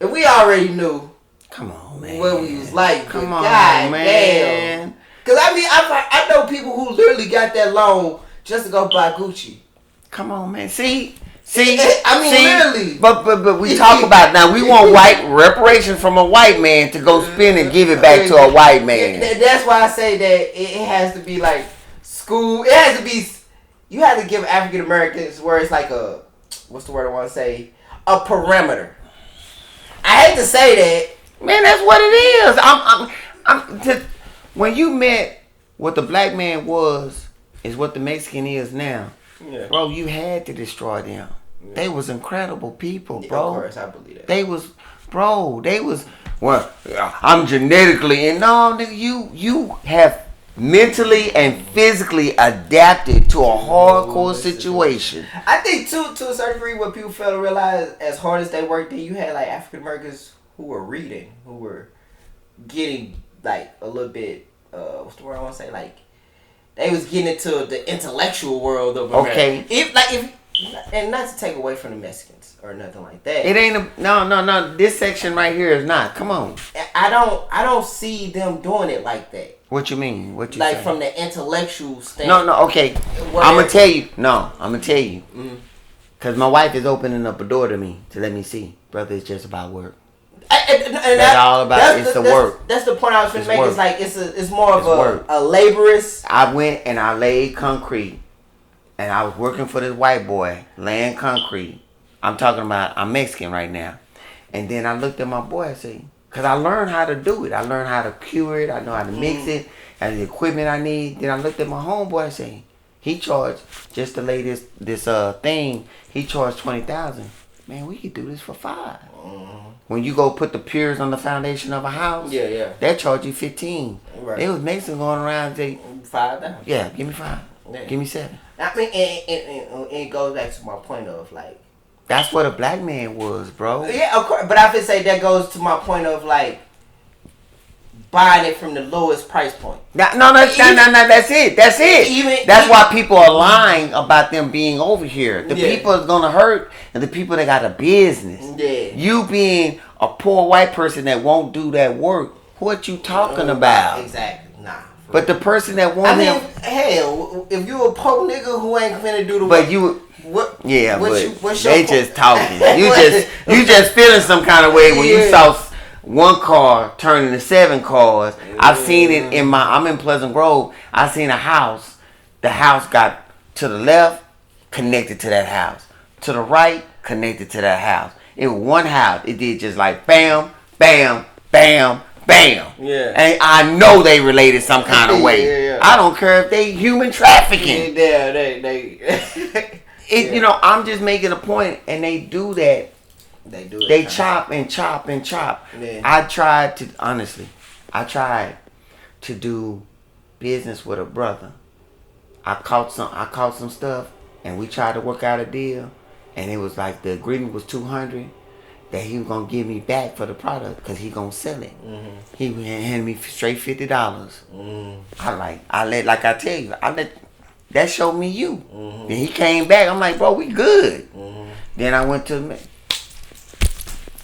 And we already knew. Come on, man. What we was like. Come on, God man. Damn. Cause I mean, I know people who literally got that loan just to go buy Gucci. Come on, man. See, literally. But we talk about now. We want white reparations from a white man to go spend and give it back to a white man. That's why I say that it has to be like school. It has to be. You have to give African Americans where it's like a, what's the word I want to say? A perimeter. I hate to say that, man. That's what it is. When you met what the black man was, is what the Mexican is now. Yeah. Bro, you had to destroy them. Yeah. They was incredible people, bro. Of course, I believe that. They was, well, I'm genetically, and no, nigga, you have mentally and physically adapted to a hardcore situation. I think, to a certain degree, what people fail to realize, as hard as they worked, you had, like, African Americans who were reading, who were getting, like, a little bit, what's the word I want to say, like, they was getting into the intellectual world of America. Okay. And not to take away from the Mexicans or nothing like that. It ain't no. This section right here is not. Come on. I don't see them doing it like that. What you mean? What you like saying? From the intellectual standpoint. No. Okay. I'm gonna tell you. No, I'm gonna tell you. Cause my wife is opening up a door to me to let me see, brother. It's just about work. That's all about. It's the work. That's the point I was trying to make. It's like it's more of a laborous. I went and I laid concrete, and I was working for this white boy laying concrete. I'm talking about I'm Mexican right now, and then I looked at my boy. I said, because I learned how to do it. I learned how to cure it. I know how to mix it. And the equipment I need. Then I looked at my homeboy. I said, he charged just to lay this thing. He charged $20,000. Man, we could do this for $5. When you go put the piers on the foundation of a house, they charge you $15. Right. They was Mexican going around say $5. Yeah, give me $5. Yeah. Give me $7. I mean, and it goes back to my point of like. That's what a black man was, bro. Yeah, of course. But I would say that goes to my point of like buying it from the lowest price point. No, that's it. That's it. That's why people are lying about them being over here. The people is gonna hurt, and the people that got a business. Yeah. You being a poor white person that won't do that work, what you talking about? Exactly. Nah. But the person that won't. Hell, if you a poor nigga who ain't finna do the work. But you. What? Yeah, they just talking. You just feeling some kind of way when you saw one car turn into 7 cars. I've seen it I'm in Pleasant Grove. I seen a house. The house got to the left, connected to that house. To the right, connected to that house. It was one house. It did just like bam, bam, bam, bam. Yeah. And I know they related some kind of way. Yeah. I don't care if they human trafficking. Yeah, they You know, I'm just making a point, and they do that. They do it. They chop and chop and chop. Yeah. I tried to do business with a brother. I caught some stuff, and we tried to work out a deal, and it was like the agreement was $200 that he was gonna give me back for the product because he gonna sell it. Mm-hmm. He handed me straight $50. That showed me you. Mm-hmm. Then he came back. I'm like, bro, we good. Mm-hmm. Then I went to,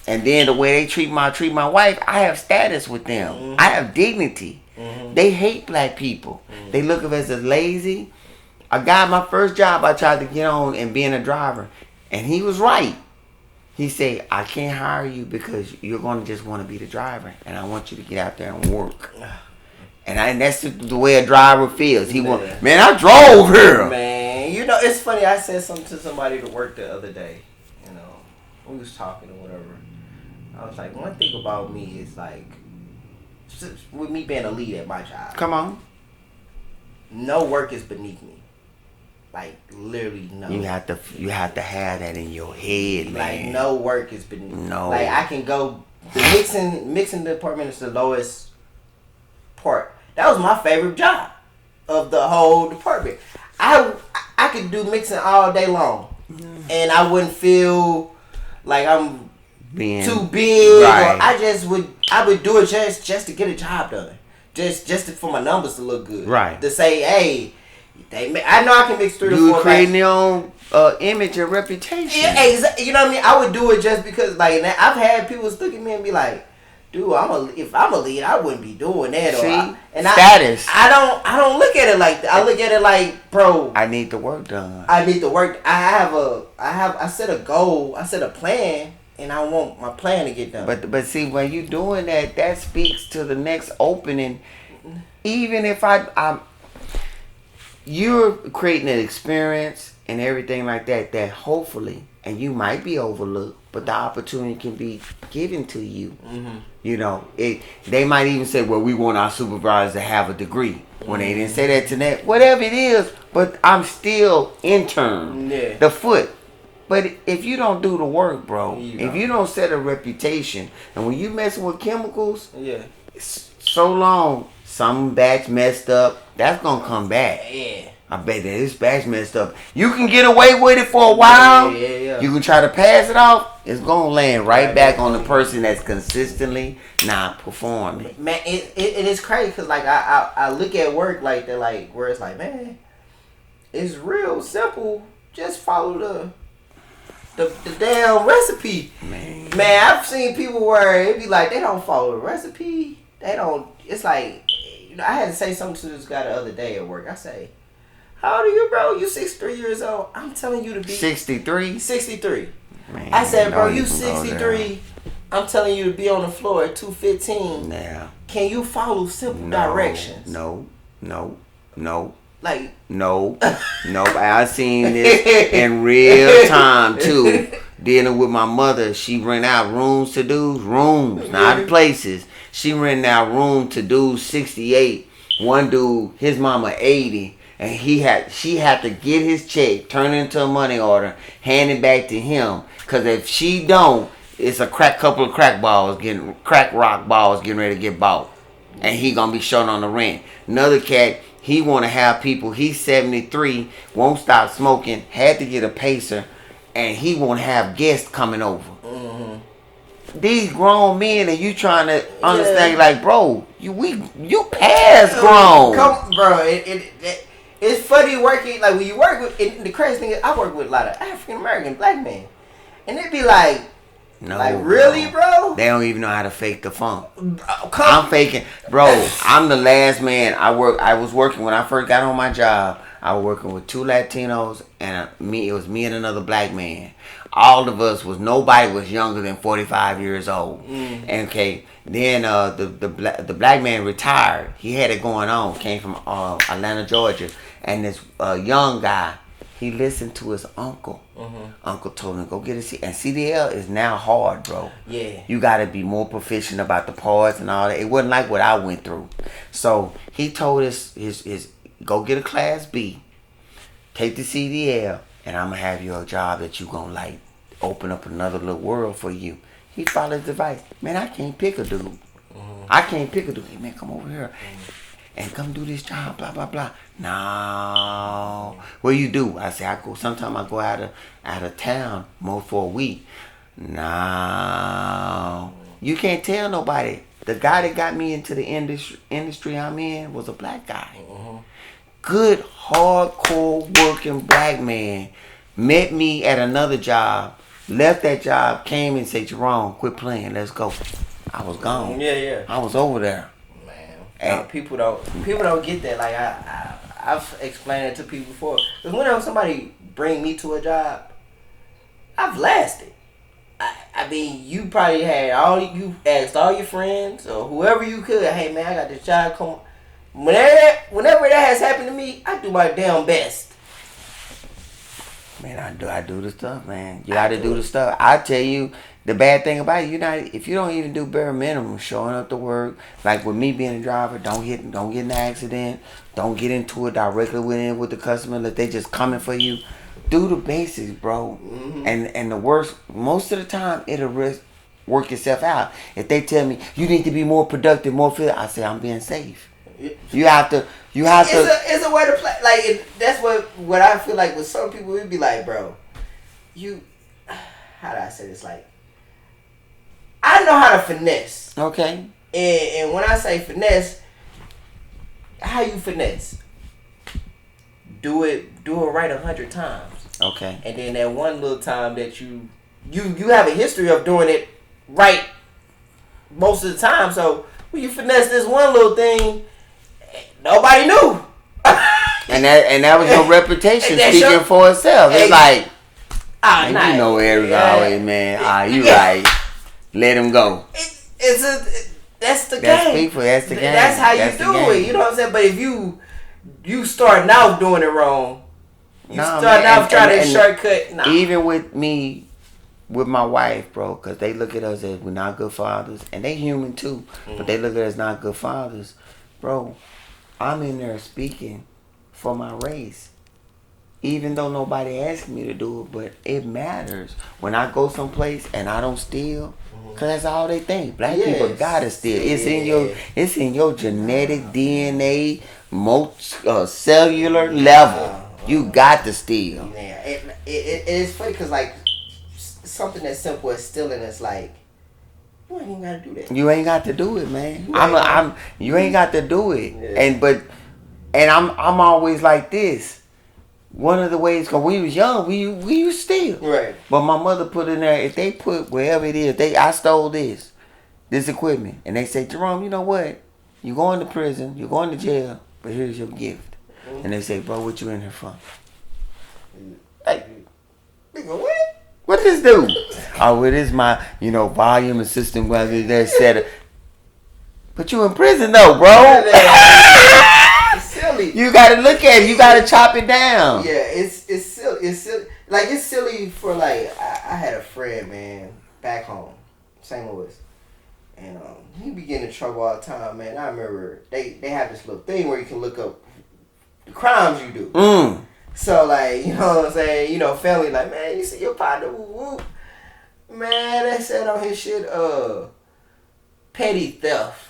and then the way they treat my wife, I have status with them. Mm-hmm. I have dignity. Mm-hmm. They hate black people. They look at us as lazy. I got my first job. I tried to get on and being a driver, and he was right. He said, I can't hire you because you're going to just want to be the driver. And I want you to get out there and work. And that's the way a driver feels. Man, I drove here. Man, you know, it's funny. I said something to somebody to work the other day. You know, we was talking or whatever. I was like, one thing about me is like, with me being a lead at my job. Come on. No work is beneath me. Like, literally no. You have to have that in your head, man. Like, no work is beneath me. No. Like, I can go, the mixing department is the lowest part. That was my favorite job of the whole department. I could do mixing all day long. And I wouldn't feel like I'm too big. Right. I would do it just to get a job done. Just for my numbers to look good. Right. To say, hey, I know I can mix 3 to 4. You creating your own image and reputation. Yeah, exactly. You know what I mean? I would do it just because, like, I've had people look at me and be like, dude, if I'm a lead, I wouldn't be doing that. Status. I don't look at it like that. I look at it like, bro, I need the work done. I set a goal. I set a plan, and I want my plan to get done. But see, when you doing that speaks to the next opening. Even if you're creating an experience and everything like that hopefully, and you might be overlooked, but the opportunity can be given to you. Mm-hmm. You know, they might even say, well, we want our supervisors to have a degree. When they didn't say that to that, whatever it is, but I'm still intern. Yeah. The foot. But if you don't do the work, bro, if you don't set a reputation, and when you messing with chemicals, so long, some batch messed up, that's gonna come back. Yeah. I bet that this batch messed up. You can get away with it for a while. Yeah. You can try to pass it off. It's gonna land right back on the person that's consistently not performing. Man, it is crazy because like I look at work like that, like where it's like, man, it's real simple. Just follow the damn recipe. Man, I've seen people where it be like they don't follow the recipe. They don't. It's like, you know, I had to say something to this guy the other day at work. I say, how old are you, bro? You 63 years old. I'm telling you to be 63. 63. Man, I said, bro, you 63. I'm telling you to be on the floor at 2:15. Yeah. Can you follow simple directions? No. Like no. I seen this in real time too. Dealing with my mother, she rent out rooms to dudes, not places. She rent out room to dudes 68. One dude, his mama 80, and she had to get his check, turn it into a money order, hand it back to him. Cause if she don't, it's a couple of crack rock balls getting ready to get bought, and he gonna be short on the rent. Another cat, he want to have people. He's 73, won't stop smoking. Had to get a pacer, and he won't have guests coming over. Mm-hmm. These grown men, and you trying to understand, like, bro, you past grown. Come, bro. It's funny working like when you work with. The crazy thing is, I work with a lot of African American black men, and they be like. No, like really, bro? They don't even know how to fake the funk. I'm faking, bro. I'm the last man. I was working when I first got on my job. I was working with 2 Latinos and me. It was me and another black man. All of us nobody was younger than 45 years old. And okay, then the black man retired. He had it going on. Came from Atlanta, Georgia, and this young guy. He listened to his uncle. Mm-hmm. Uncle told him to go get a CDL. And CDL is now hard, bro. Yeah. You got to be more proficient about the parts and all that. It wasn't like what I went through. So he told his go get a Class B, take the CDL, and I'm going to have you a job that you going to like open up another little world for you. He followed his advice. Man, I can't pick a dude. Mm-hmm. I can't pick a dude. Hey, man, come over here. And come do this job, blah, blah, blah. No. What do you do? I say, sometimes I go out of town more for a week. No. You can't tell nobody. The guy that got me into the industry I'm in was a black guy. Mm-hmm. Good, hardcore working black man. Met me at another job. Left that job, came and said, Jerome, quit playing, let's go. I was gone. Yeah. I was over there. And people don't get that. Like I've explained it to people before. Because whenever somebody bring me to a job, I've lasted. I mean, you probably had you asked all your friends or whoever you could. Hey man, I got this job. Come on. Whenever that has happened to me, I do my damn best. Man, I do the stuff, man. You got to do the stuff. I tell you, the bad thing about it, if you don't even do bare minimum, showing up to work, like with me being a driver, don't get in an accident, don't get into it directly with the customer that they just coming for you. Do the basics, bro. Mm-hmm. And the worst, most of the time, it'll work itself out. If they tell me you need to be more productive, more fit, I say I'm being safe. You have to. It's a way to play. Like that's what I feel like with some people. It'd be like, bro, how do I say this? Like, I know how to finesse. Okay. And when I say finesse, how you finesse? Do it right 100 times. Okay. And then that one little time that you have a history of doing it right most of the time. So when you finesse this one little thing, nobody knew. and that was your reputation speaking for itself. It's like, man, you know Eric always, man. You right. Let him go. That's the game. People. That's the game. That's how you do it. You know what I'm saying? But if you starting out doing it wrong, starting out trying to shortcut. Nah. Even with me, with my wife, bro, because they look at us as we're not good fathers, and they human too, but they look at us as not good fathers, bro. I'm in there speaking for my race, even though nobody asked me to do it, but it matters when I go someplace and I don't steal. Cause that's all they think. Black people gotta steal. It's in your genetic DNA, cellular level. You got to steal. Yeah, it's funny because like something as simple as stealing is like you ain't even got to do that. You ain't got to do it, man. You ain't got to do it. Yeah. And I'm always like this. One of the ways, cause we was young, we used to steal. Right. But my mother put in there, if they put wherever it is, I stole this equipment, and they say, Jerome, you know what? You going to prison, you're going to jail, but here's your gift. Mm-hmm. And they say, bro, what you in here for? Like, nigga, what? What does this do? Oh, it is my, volume and system, whether they're set. But you in prison though, bro. It's silly. You gotta look at it. You gotta chop it down. Yeah, it's silly. It's silly. Like it's silly for like I had a friend, man, back home, St. Louis, and he be getting in trouble all the time, man. I remember they have this little thing where you can look up the crimes you do. So like, you know what I'm saying? Family like, man, you see your partner, whoop. Man, they said on his shit, petty theft.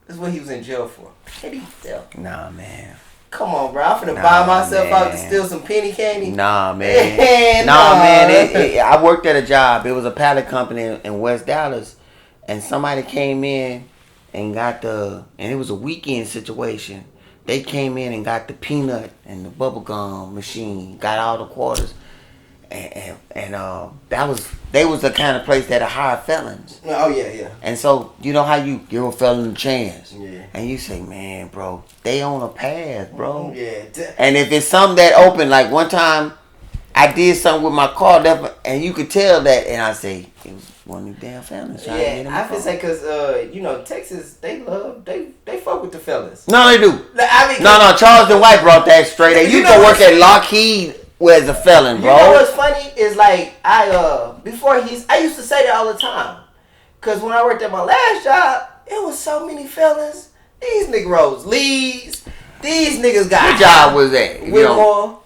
That's what he was in jail for. Petty theft. Nah, man. Come on, bro. I'm finna buy myself out to steal some penny candy. Nah, man. Man. I worked at a job. It was a pallet company in West Dallas. And somebody came in and and it was a weekend situation. They came in and got the peanut and the bubble gum machine, got all the quarters. And they was the kind of place that hire felons. Oh yeah. And so you know how you give a felon a chance. Yeah. And you say, man, bro, they on a path, bro. Yeah. And if it's something that open, like one time I did something with my car, and you could tell that, and I say it was one of them damn felons. Yeah, I feel say because Texas they fuck with the fellas. No, they do. I mean, no, Charleston White brought that straight. You go work at Lockheed. Where's a felon, bro? You know what's funny is like I used to say that all the time, cause when I worked at my last job, it was so many felons. These niggas leads. These niggas got. What job was that? Whitmore.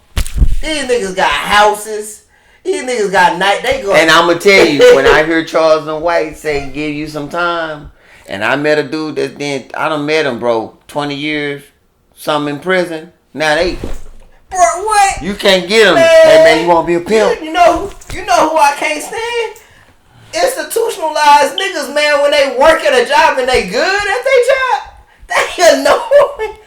These niggas got houses. These niggas got night. They go. And I'm gonna tell you, when I hear Charleston White say give you some time, and I met a dude I done met him, bro. 20 years, something in prison. Now they. Bro, what? You can't get him. Hey man, you want to be a pimp? You know who I can't stand? Institutionalized niggas, man. When they work at a job and they good at their job, they annoying.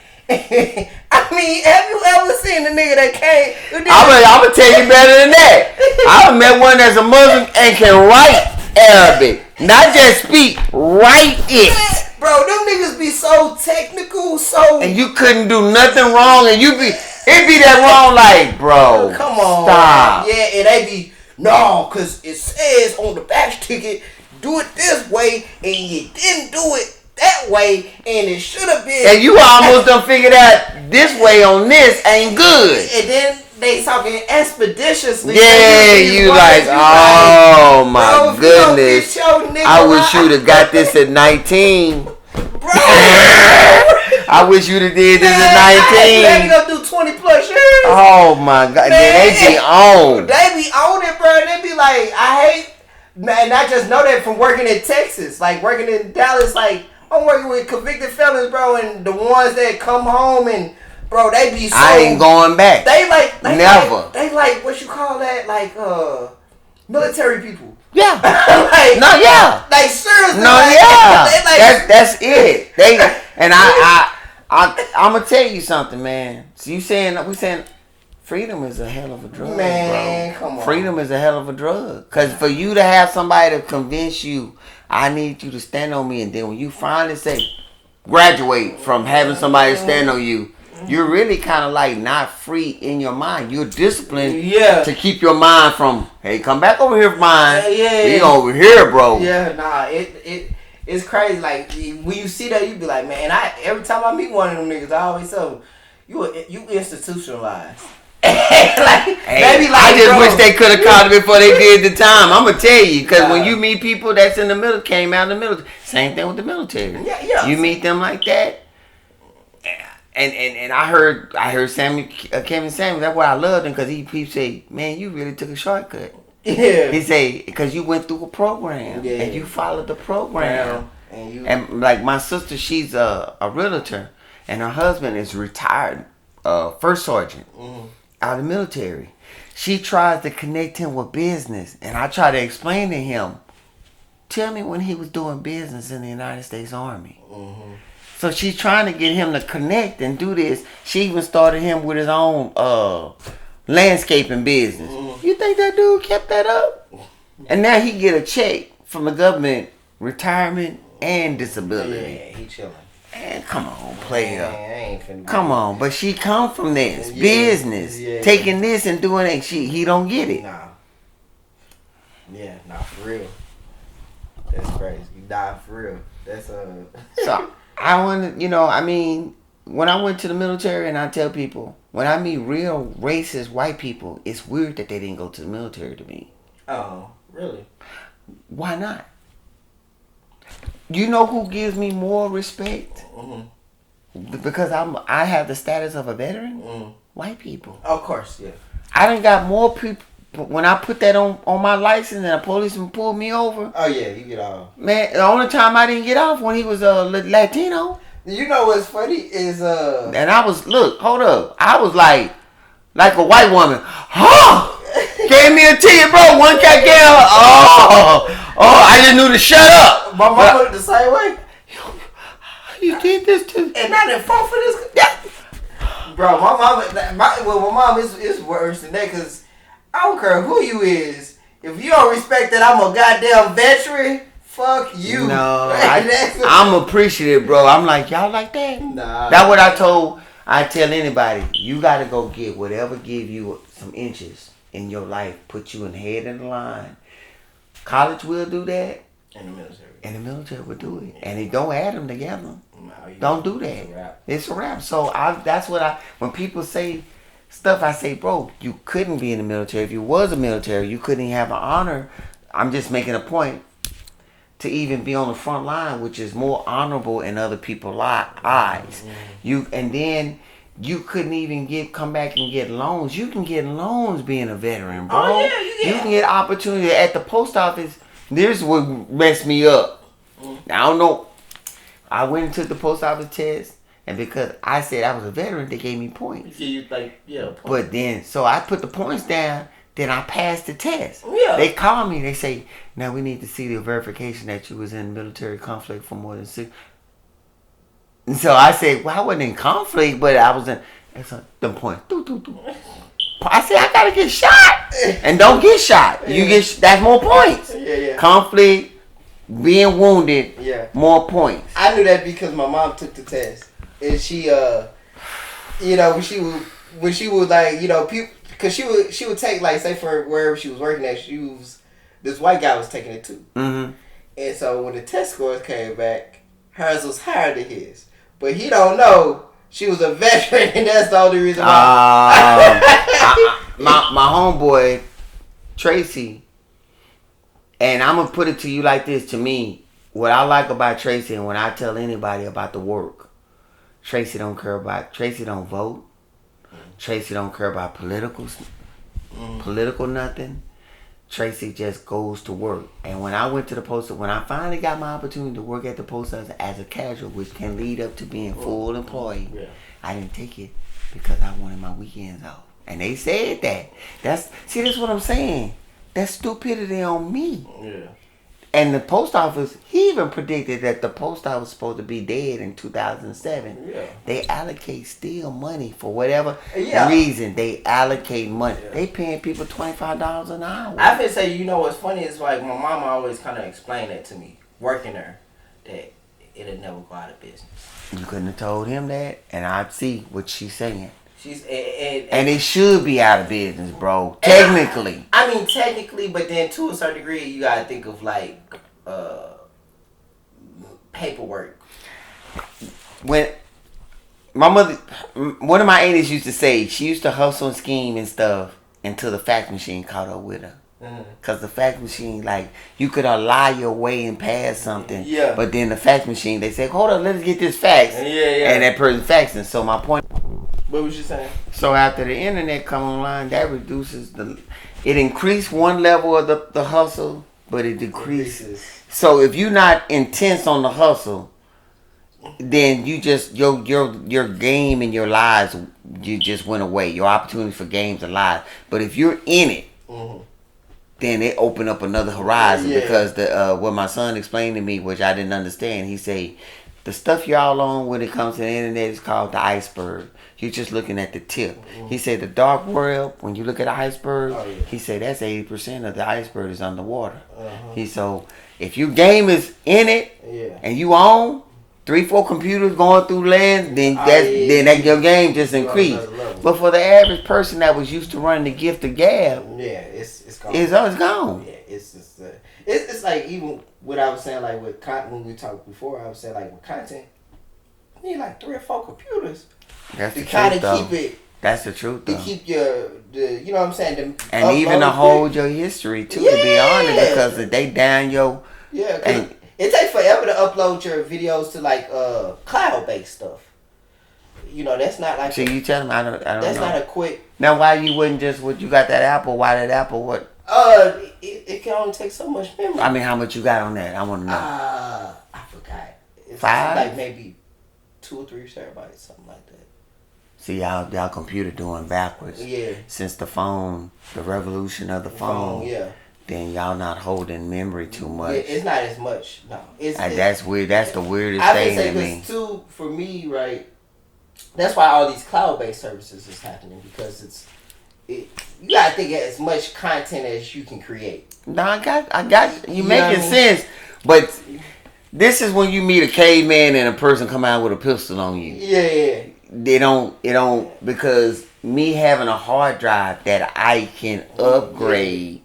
I mean, have you ever seen a nigga that can't? I'm gonna tell you better than that. I met one that's a Muslim and can write Arabic, not just speak. Write it. bro, them niggas be so technical, so. And you couldn't do nothing wrong, and it be that wrong, like, bro. Come on, stop. Man. Yeah, and they be no, cause it says on the back ticket, do it this way, and you didn't do it that way, and it should have been. And you almost done figured out this way on this ain't good. And then they talking expeditiously. Yeah, you like, oh my goodness. I wish you'd have got this at 19. Bro. I wish you'd have did this at 19. Let me go do 20 plus years. Oh my God. Man, they be on. They be on it, bro. They be like, I hate, man, I just know that from working in Texas. Like working in Dallas, like I'm working with convicted felons, bro, and the ones that come home and bro, they be so. I ain't going back. They like never. They like what you call that, like military people. Yeah. Like, no, yeah. Like seriously. No, like, yeah. They like, that's it. They and I'm gonna tell you something, man. So we saying freedom is a hell of a drug, man, bro. Come on. Freedom is a hell of a drug. Cause for you to have somebody to convince you, I need you to stand on me, and then when you finally say graduate from having somebody stand on you, you're really kind of like not free in your mind. You're disciplined to keep your mind from, hey, come back over here, mine. We over here, bro. Yeah, nah, it's crazy. Like when you see that, you be like, man. Every time I meet one of them niggas, I always tell them, you institutionalized. I just wish they could have caught it before they did the time. I'm gonna tell you, because when you meet people that's in the middle, came out of the military, same thing with the military. Yeah. You meet them like that, and I heard Kevin Samuels. That's why I loved him, because he say, man, you really took a shortcut. Yeah. He say, because you went through a program and you followed the program. And like my sister, she's a realtor, and her husband is retired first sergeant. Out of the military. She tries to connect him with business, and I try to explain to him, tell me when he was doing business in the United States Army. So she's trying to get him to connect and do this. She even started him with his own landscaping business. You think that dude kept that up? And now he get a check from the government, retirement and disability. Yeah, he chilling. Man, come on, player. Man, come on, but she come from this business, taking this and doing it. He don't get it. Nah. Yeah, nah, for real. That's crazy. You died for real. That's So I want to, I mean, when I went to the military, and I tell people, when I meet real racist white people, it's weird that they didn't go to the military to me. Oh, really? Why not? You know who gives me more respect? Because I have the status of a veteran? White people. Of course, yeah. I done got more people. When I put that on my license and a policeman pulled me over. Oh, yeah, you get off. Man, the only time I didn't get off when he was Latino. You know what's funny is And I was, hold up. I was like a white woman. Huh? Gave me a ticket, bro. One cat gave I just knew to shut up. My mama went the same way. You did this too. And I didn't fall for this. Yeah. Bro, my mom is worse than that, because I don't care who you is. If you don't respect that I'm a goddamn veteran, fuck you. No, I'm appreciative, bro. I'm like, y'all like that? Nah. That's what I tell anybody. You got to go get whatever give you some inches in your life, put you in head in the line. College will do that. And the military will do it. And it don't add them together. No, don't do that. It's a wrap. So that's what when people say stuff, I say, bro, you couldn't be in the military. If you was a military, you couldn't have an honor. I'm just making a point to even be on the front line, which is more honorable in other people's eyes. And then you couldn't even come back and get loans. You can get loans being a veteran, bro. Oh, yeah, You can get opportunity at the post office. This would mess me up. Now, I don't know. I went and took the post office test, and because I said I was a veteran, they gave me points. But then, so I put the points down, then I passed the test. Yeah. They called me, they say, now we need to see the verification that you was in military conflict for more than 6. And so I said, well, I wasn't in conflict, but I was in, them points. I said, I gotta get shot. And don't get shot. You that's more points. Conflict, being wounded, more points. I knew that because my mom took the test, and she, you know, when she would like, you know, people, because she would take, like, say for wherever she was working at, this white guy was taking it too, and so when the test scores came back, hers was higher than his, but he don't know she was a veteran, and that's the only reason why. My homeboy Tracy, and I'm gonna put it to you like this. To me, what I like about Tracy, and when I tell anybody about the work, Tracy don't vote. Tracy don't care about political nothing. Tracy just goes to work. And when I went to the post, when I finally got my opportunity to work at the post office as a casual, which can lead up to being full employee, I didn't take it because I wanted my weekends off. And they said that. That's what I'm saying. That's stupidity on me. Yeah. And the post office, he even predicted that the post office was supposed to be dead in 2007. Yeah. They allocate still money for whatever reason. They allocate money. Yeah. They paying people $25 an hour. I feel say, you know what's funny is like my mama always kind of explained that to me, working there, that it'll never go out of business. You couldn't have told him that, and I see what she's saying. And it should be out of business, bro. Technically. I mean, technically, but then to a certain degree, you gotta think of like paperwork. When my mother, one of my aunties used to say, she used to hustle and scheme and stuff until the fax machine caught up with her. Cause the fax machine, like, you could lie your way and pass something. Yeah. But then the fax machine, they say, hold on, let's get this fax. Yeah. And that person faxing. So my point. What was you saying? So after the internet come online, that reduces it increased one level of the hustle, but it decreases. So if you're not intense on the hustle, then you just your game and your lives, you just went away. Your opportunity for games and lives. But if you're in it, then it open up another horizon because what my son explained to me, which I didn't understand, he say the stuff y'all on when it comes to the internet is called the iceberg. You're just looking at the tip. He said the dark world, when you look at the iceberg, he said that's 80% of the iceberg is underwater. So if your game is in it and you own 3-4 computers going through land, then that your game just increased. But for the average person that was used to running the gift of gab, it's gone. It's gone. Yeah, it's just it's like even what I was saying, like with content, when we talked before, I was saying like with content, you need like 3 or 4 computers. That's to kind of keep it. That's the truth, though. To keep you know what I'm saying? And even to hold your history, too, to be honest, because if they down your... Yeah, because it takes forever to upload your videos to, like, cloud-based stuff. You know, that's not like... So you tell them, I don't know. That's not a quick... Now, why you wouldn't just... you got that Apple, why that Apple, what? It can only take so much memory. I mean, how much you got on that? I want to know. I forgot. It's 5? Like maybe 2 or 3 terabytes, something like that. See, y'all computer doing backwards. Yeah. Since the revolution of the phone. Then y'all not holding memory too much. Yeah, it's not as much. No. That's weird. That's the weirdest thing to me. Too, for me, right, that's why all these cloud-based services is happening, because you gotta think of as much content as you can create. No, I got you making sense. But this is when you meet a caveman and a person come out with a pistol on you. Yeah. It don't, because me having a hard drive that I can upgrade,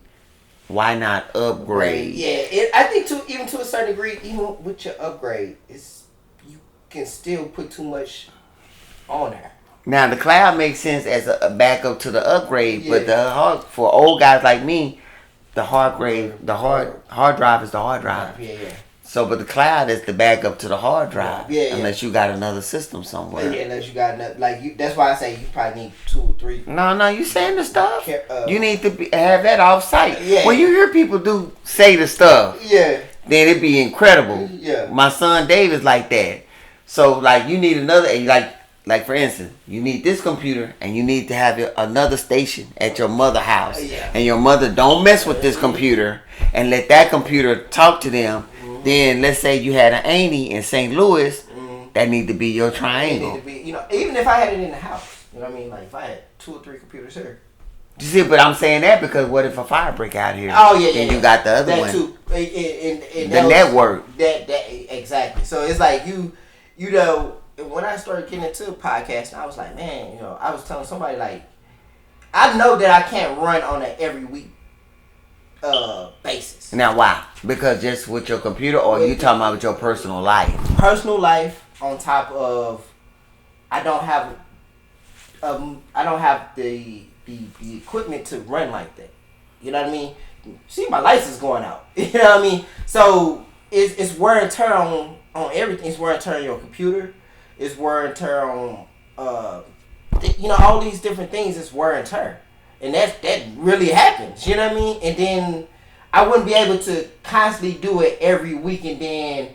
why not upgrade? Yeah, I think even to a certain degree, even with your upgrade, you can still put too much on there. Now the cloud makes sense as a backup to the upgrade, but for old guys like me, the hard drive is the hard drive. Yeah. So, but the cloud is the backup to the hard drive. Yeah. Unless you got another system somewhere. Yeah, unless you got another, that's why I say you probably need 2 or 3. No, you saying the stuff. You need to have that off site. Yeah. When you hear people say the stuff, then it be incredible. Yeah. My son Dave is like that. So, like, you need another, like for instance, you need this computer and you need to have another station at your mother's house. Yeah. And your mother don't mess with this computer and let that computer talk to them. Then let's say you had an auntie in St. Louis, that need to be your triangle. Even if I had it in the house, you know what I mean? Like if I had 2 or 3 computers here, You see, but I'm saying that because what if a fire break out here? Oh yeah, then you got the other that one. Too. And the network. That exactly. So it's like you know, when I started getting into podcasting, I was like, man, you know, I was telling somebody like, I know that I can't run on an every week basis. Now why? Because just with your computer, or you talking about with your personal life? Personal life on top of, I don't have the equipment to run like that. You know what I mean? See, my license going out. You know what I mean? So it's wear and tear on everything. It's wear and tear on your computer. It's wear and tear on you know, all these different things. It's wear and tear, and that really happens. You know what I mean? And then I wouldn't be able to constantly do it every week, and then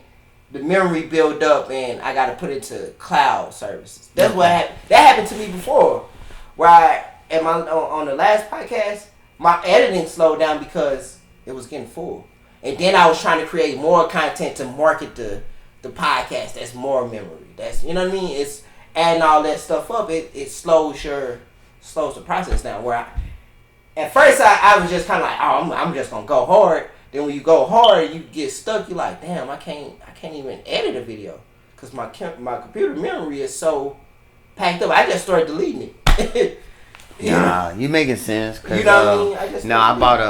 the memory build up, and I got to put it to cloud services. That's what happened. That happened to me before, where on the last podcast, my editing slowed down because it was getting full, and then I was trying to create more content to market the podcast. That's more memory. That's, you know what I mean. It's adding all that stuff up. It slows the process down. Where at first I was just kind of like, oh, I'm just gonna go hard. Then when you go hard, you get stuck. You're like, damn, I can't even edit a video because my computer memory is so packed up. I just started deleting it. Nah, you making sense. You know what I mean? I bought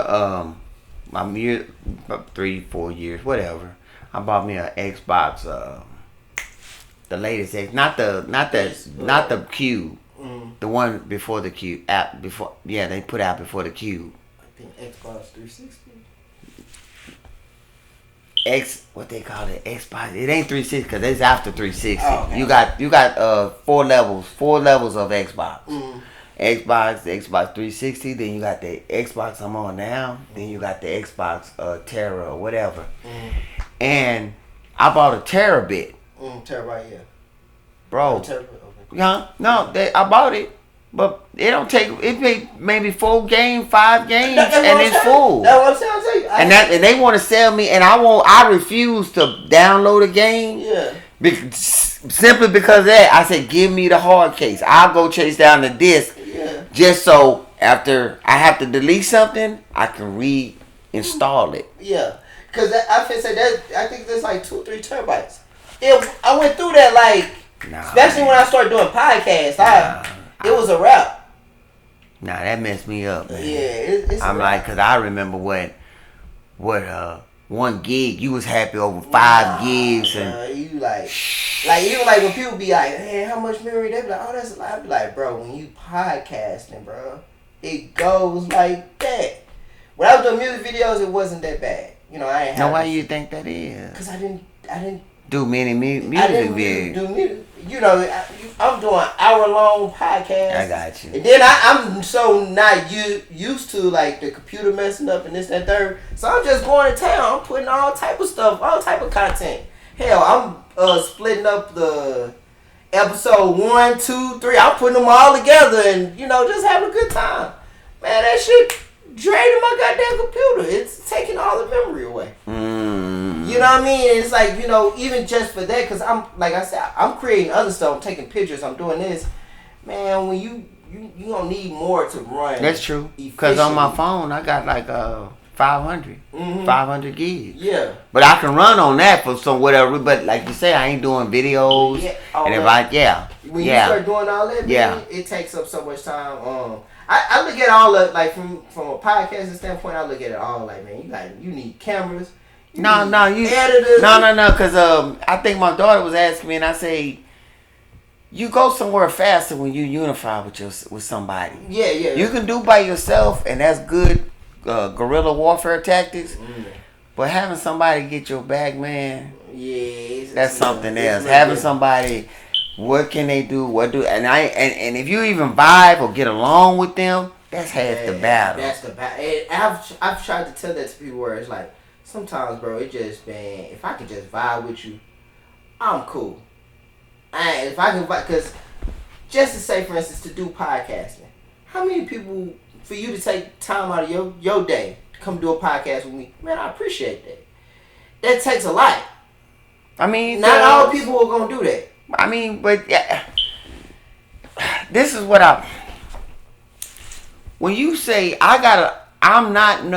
about 3-4 years, whatever. I bought me an Xbox, the latest X, not the Cube, the one before the Cube. They put out before the Cube. I think Xbox 360. What they call it, Xbox. It ain't 360 because it's after 360. Oh, okay. You got 4 levels of Xbox. Xbox, the Xbox 360. Then you got the Xbox I'm on now. Then you got the Xbox Terra or whatever. And I bought a terabit. Terabyte, yeah. Bro. Okay. Yeah, no, I bought it. But it don't take. It maybe 5 games, and it's full. That's what I'm saying. And they want to sell me, and I refuse to download a game. Yeah. Simply because of that, I said, give me the hard case. I'll go chase down the disc. Yeah. Just so after I have to delete something, I can reinstall it. Yeah. Because I think there's like 2-3 terabytes. I went through that especially when I started doing podcasts. It was a wrap. Nah, that messed me up, man. Yeah, I'm like, because I remember what 1 gig, you was happy over 5 gigs. And you even when people be like, hey, how much memory? They be like, oh, that's a lot. I be like, bro, when you podcasting, bro, it goes like that. When I was doing music videos, it wasn't that bad. You know, I ain't. Now, why do you think that is? Because I didn't do many music videos. I didn't really do music. You know, I'm doing hour-long podcasts. I got you. And then I'm so not used to the computer messing up and this, that, third. So I'm just going to town. I'm putting all type of stuff, all type of content. Hell, I'm splitting up the episode 1, 2, 3. I'm putting them all together and just having a good time. Man, that shit draining my goddamn computer. It's taking all the memory away. You know what I mean? It's like, even just for that, because like I said, I'm creating other stuff. I'm taking pictures. I'm doing this. Man, when you don't need more to run. That's true. Because on my phone, I got 500 gigs. Yeah. But I can run on that for some whatever. But like you say, I ain't doing videos. Yeah. And if when you start doing all that, man, it takes up so much time. I look at all of from a podcasting standpoint. I look at it all man, you need cameras. Editors. No. Because I think my daughter was asking me, and I say, you go somewhere faster when you unify with somebody. Yeah. You can do by yourself, and that's good guerrilla warfare tactics. But having somebody get your back, man, that's something else. Having somebody, what can they do? And if you even vibe or get along with them, that's half the battle. That's the battle. I've tried to tell that to people where it's like, sometimes, bro, it just, man, if I could just vibe with you, I'm cool. If I can vibe, because just to say, for instance, to do podcasting, how many people, for you to take time out of your day to come do a podcast with me, man, I appreciate that. That takes a lot. I mean, not all people are going to do that. I mean, but yeah, this is what when you say I'm not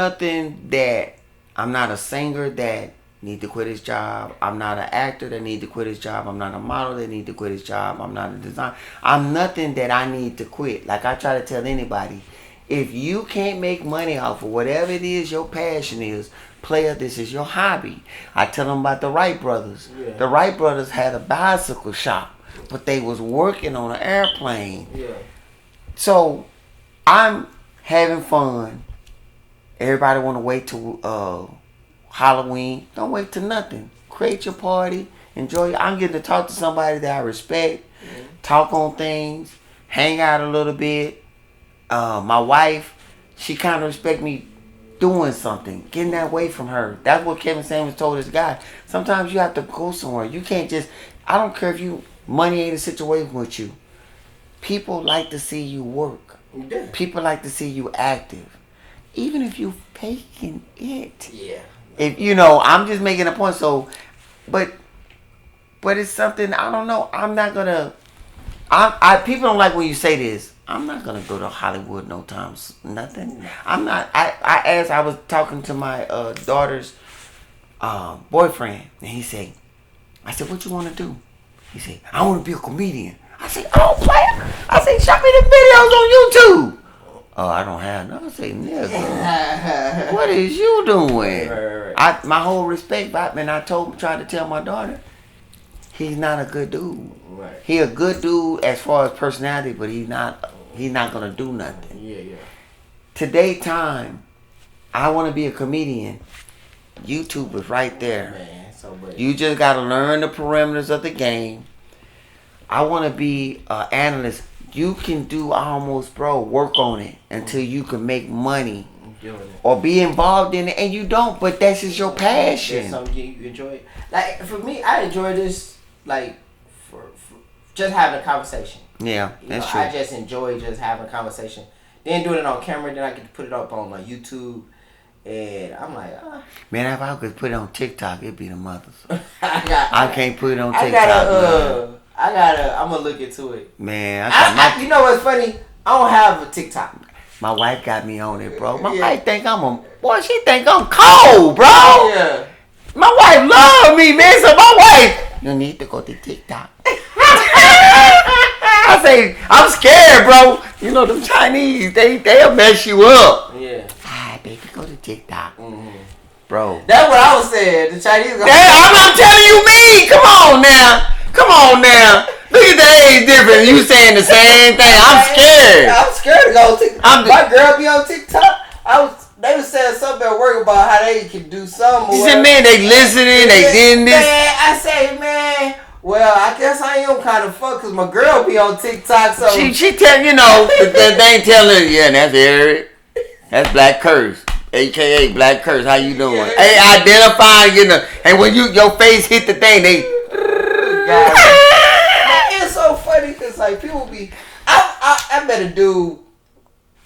a singer that need to quit his job. I'm not an actor that need to quit his job. I'm not a model that need to quit his job. I'm not a designer. I'm nothing that I need to quit. Like I try to tell anybody, if you can't make money off of whatever it is your passion is, player, this is your hobby. I tell them about the Wright brothers. Yeah. The Wright brothers had a bicycle shop, but they was working on an airplane. Yeah. So I'm having fun. Everybody want to wait till Halloween. Don't wait till nothing. Create your party. Enjoy. I'm getting to talk to somebody that I respect. Mm-hmm. Talk on things. Hang out a little bit. My wife, she kind of respect me doing something. Getting that away from her. That's what Kevin Samuels told this guy. Sometimes you have to go somewhere. You can't just... I don't care if money ain't a situation with you. People like to see you work. Yeah. People like to see you active. Even if you faking it. Yeah. If I'm just making a point. So, but it's something, I don't know. I'm not gonna. People don't like when you say this. I'm not gonna go to Hollywood no time. Nothing. I'm not. I was talking to my daughter's boyfriend, and he said, I said, what you want to do? He said, I want to be a comedian. I said, oh, player. I said, show me the videos on YouTube. Oh, I don't have no. I say, nigga, what is you doing? Right. My whole respect, man. I tried to tell my daughter, he's not a good dude. Right. He a good dude as far as personality, but he's not gonna do nothing. Yeah. Today time, I want to be a comedian. YouTube is right there. Man, so you just gotta learn the parameters of the game. I want to be an analyst. You can do almost, work on it until you can make money or be involved in it, and you don't, but that's just your passion. That's something you enjoy. Like, for me, I enjoy this, like, for just having a conversation. Yeah, that's true. I just enjoy just having a conversation. Then doing it on camera, then I get to put it up on my YouTube, and I'm like, Man, if I could put it on TikTok, it'd be the mothers. I can't put it on TikTok. I'm gonna look into it. Man, you know what's funny? I don't have a TikTok. My wife got me on it, bro. My wife think she think I'm cold, bro. Yeah. My wife love me, man. So my wife, you need to go to TikTok. I say, I'm scared, bro. You know, them Chinese, they'll mess you up. Yeah. Baby, go to TikTok. Mm-hmm. Bro. That's what I was saying. The Chinese I'm not telling you me. Come on now. Look at the age difference. You saying the same thing. I'm scared. I'm scared to go on TikTok. My girl be on TikTok. They was saying something at work about how they can do something. You said, man, they listening. They did this. Man, I say, man, well, I guess I am kind of fucked because my girl be on TikTok. So she tell they ain't telling. Yeah, that's Eric. That's BlackCurse. AKA BlackCurse. How you doing? Yeah. Hey, identifying, and when your face hit the thing, they. It's so funny because like people be. I met a dude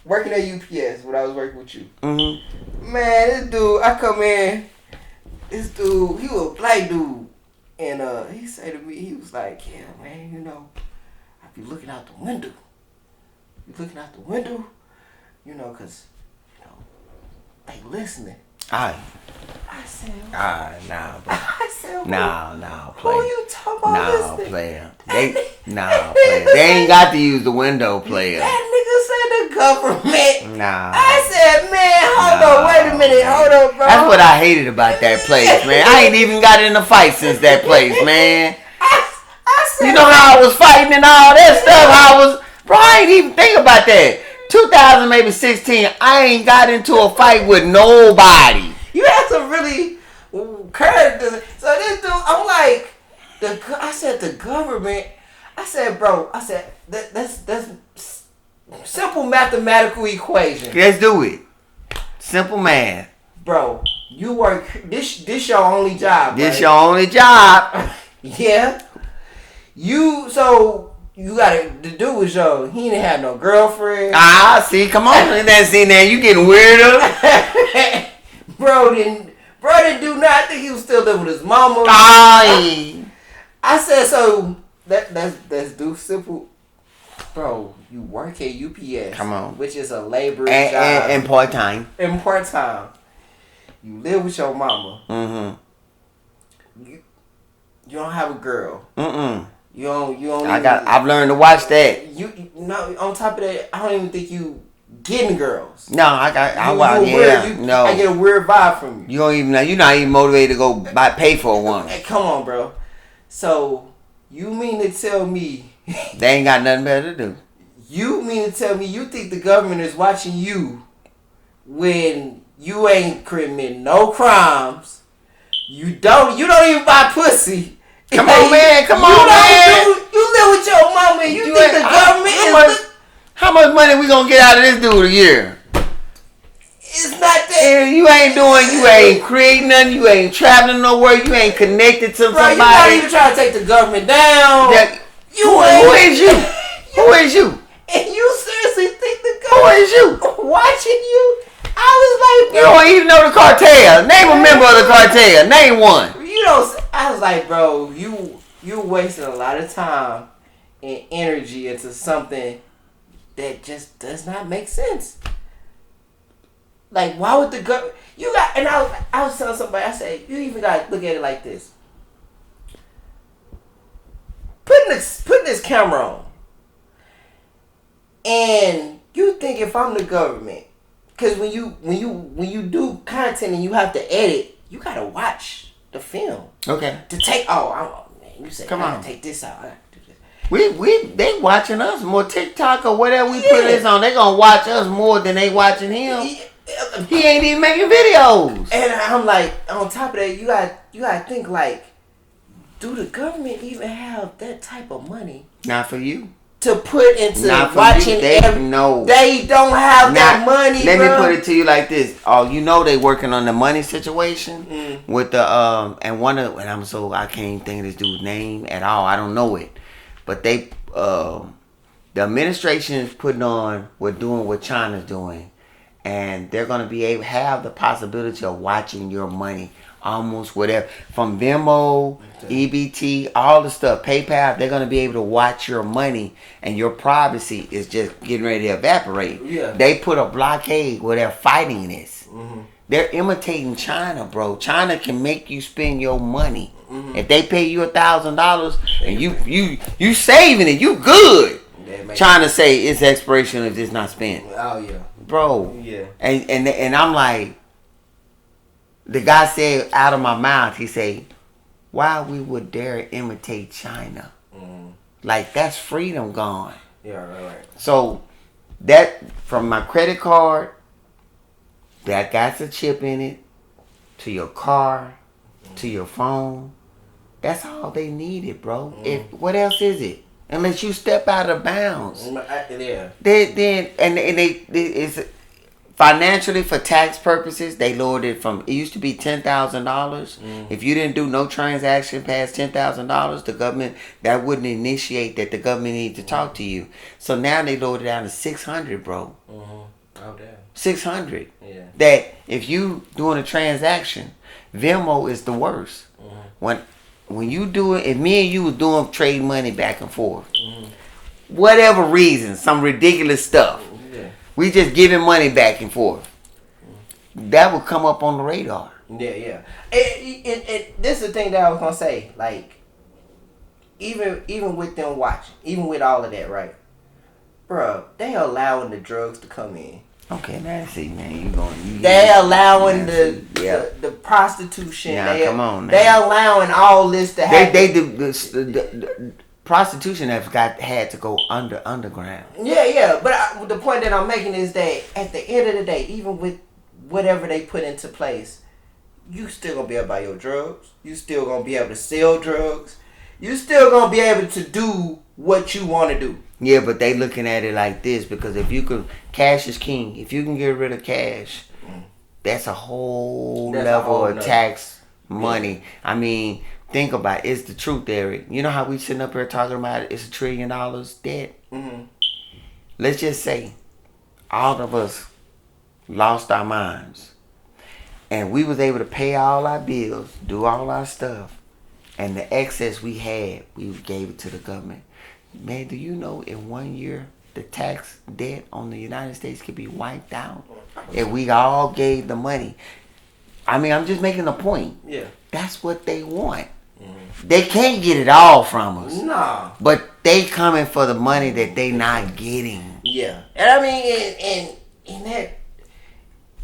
working at UPS when I was working with you. Mm-hmm. Man, this dude, I come in. This dude, he was a black dude, and he said to me, he was like, "Yeah, man, I be looking out the window. Cause they listening." I said, nah, bro. I said, nah, player. Who you talking about listening? Player. Player. They ain't got to use the window, player. That nigga said the government. Nah. I said, man, hold on, wait a minute, hold on, bro. That's what I hated about that place, man. I ain't even got in a fight since that place, man. I said, you know how I was fighting and all that stuff. Bro, I ain't even think about that. 2000, maybe 16, I ain't got into a fight with nobody. You had some really characters. So this dude, I'm like, I said the government. I said, bro. I said that's simple mathematical equation. Let's do it. Simple math, bro. You work. This your only job. This right? Your only job. Yeah. You got the dude was he didn't have no girlfriend. See, come on, that scene there, you getting weirder. Bro didn't do nothing. I think he was still living with his mama. I said so. Let's do simple Bro, you work at UPS. Come on. Which is a labor job. And part-time. And part-time. You live with your mama. Mm-hmm. You don't have a girl. Mm-mm. You don't. I've learned to watch that. You no. On top of that, I don't even think you getting girls. No, I get a weird vibe from you. You don't even know. You're not even motivated to go pay for a woman. Hey, come on, bro. So you mean to tell me they ain't got nothing better to do? You mean to tell me you think the government is watching you when you ain't committing no crimes? You don't even buy pussy. Come on, man. You live with your mama and you think the government is... How much money we gonna get out of this dude a year? It's not that... And you ain't creating nothing. You ain't traveling nowhere. You ain't connected to somebody. You're not even trying to take the government down. Who is you? Who is you? And you seriously think the government... Who is you? Watching you? I was like... You don't even know the cartel. Name a member of the cartel. Name one. I was like, bro, you wasting a lot of time and energy into something that just does not make sense. Like, why would the government... I was telling somebody, I said, you even got to look at it like this. Putting this camera on. And you think if I'm the government, because when you do content and you have to edit, you got to watch the film. Okay. To take... you say, come on, take this out. I got to do this. They watching us more. TikTok or whatever we put this on, they gonna watch us more than they watching him. He ain't even making videos. And I'm like, on top of that, you got to think like, do the government even have that type of money? Not for you. To put into watching they don't have that money. Let me put it to you like this. They working on the money situation with the I can't even think of this dude's name at all. I don't know it. But they the administration is putting on doing what China's doing, and they're gonna be able to have the possibility of watching your money. Almost whatever from Venmo, EBT, all the stuff, PayPal, they're gonna be able to watch your money, and your privacy is just getting ready to evaporate. Yeah. They put a blockade where they're fighting this. Mm-hmm. They're imitating China, bro. China can make you spend your money. Mm-hmm. If they pay you $1,000 and you saving it, you good. China say it's expiration if it's not spent. Oh yeah, bro. Yeah. And I'm like. The guy said out of my mouth, he said, why we would dare imitate China? Mm. Like, that's freedom gone. Yeah, right. So, that, from my credit card, that got a chip in it, to your car, to your phone, that's all they needed, bro. What else is it? Unless you step out of bounds. Yeah. It's... Financially, for tax purposes, they lowered it from, it used to be $10,000. If you didn't do no transaction past $10,000, the government, that wouldn't initiate that the government needs to talk to you. So now they lowered it down to $600, bro. Oh, damn. $600. Yeah. That if you doing a transaction, Venmo is the worst. When you do it, if me and you was doing trade money back and forth, whatever reason, some ridiculous stuff. We just giving money back and forth. That would come up on the radar. Yeah. This is the thing that I was gonna say. Like, even with them watching, even with all of that, right, bro? They allowing the drugs to come in. Okay, now see, man, they allowing the prostitution. Yeah, come on. Now. They allowing all this to happen. They do the prostitution had to go underground. Yeah. But the point that I'm making is that at the end of the day, even with whatever they put into place, you still gonna be able to buy your drugs. You still gonna be able to sell drugs. You still gonna be able to do what you want to do. Yeah, but they looking at it like this, because if you could, cash is king. If you can get rid of cash, that's a whole level of tax money. Yeah. I mean, think about it. It's the truth, Eric. You know how we sitting up here talking about it's $1 trillion debt? Mm-hmm. Let's just say all of us lost our minds and we was able to pay all our bills, do all our stuff, and the excess we had, we gave it to the government. Man, do you know in 1 year the tax debt on the United States could be wiped out if we all gave the money? I mean, I'm just making a point. Yeah. That's what they want. Mm-hmm. They can't get it all from us. Nah. But they coming for the money that they not getting. Yeah. And I mean, and that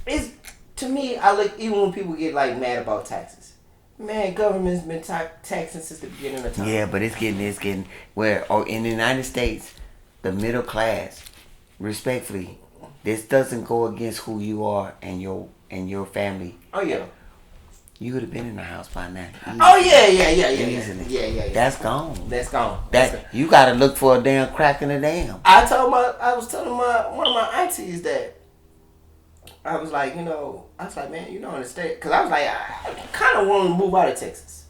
is, to me, I look, even when people get like mad about taxes. Man, government's been taxing since the beginning of time. Yeah, but it's getting where, in the United States, the middle class, respectfully, this doesn't go against who you are and your family. Oh yeah. You would have been in the house by now. Easily. Oh yeah. Easily. Yeah. That's gone. You got to look for a damn crack in the dam. I was telling one of my aunties that I was like, man, in the state, because I was like, I kind of want to move out of Texas,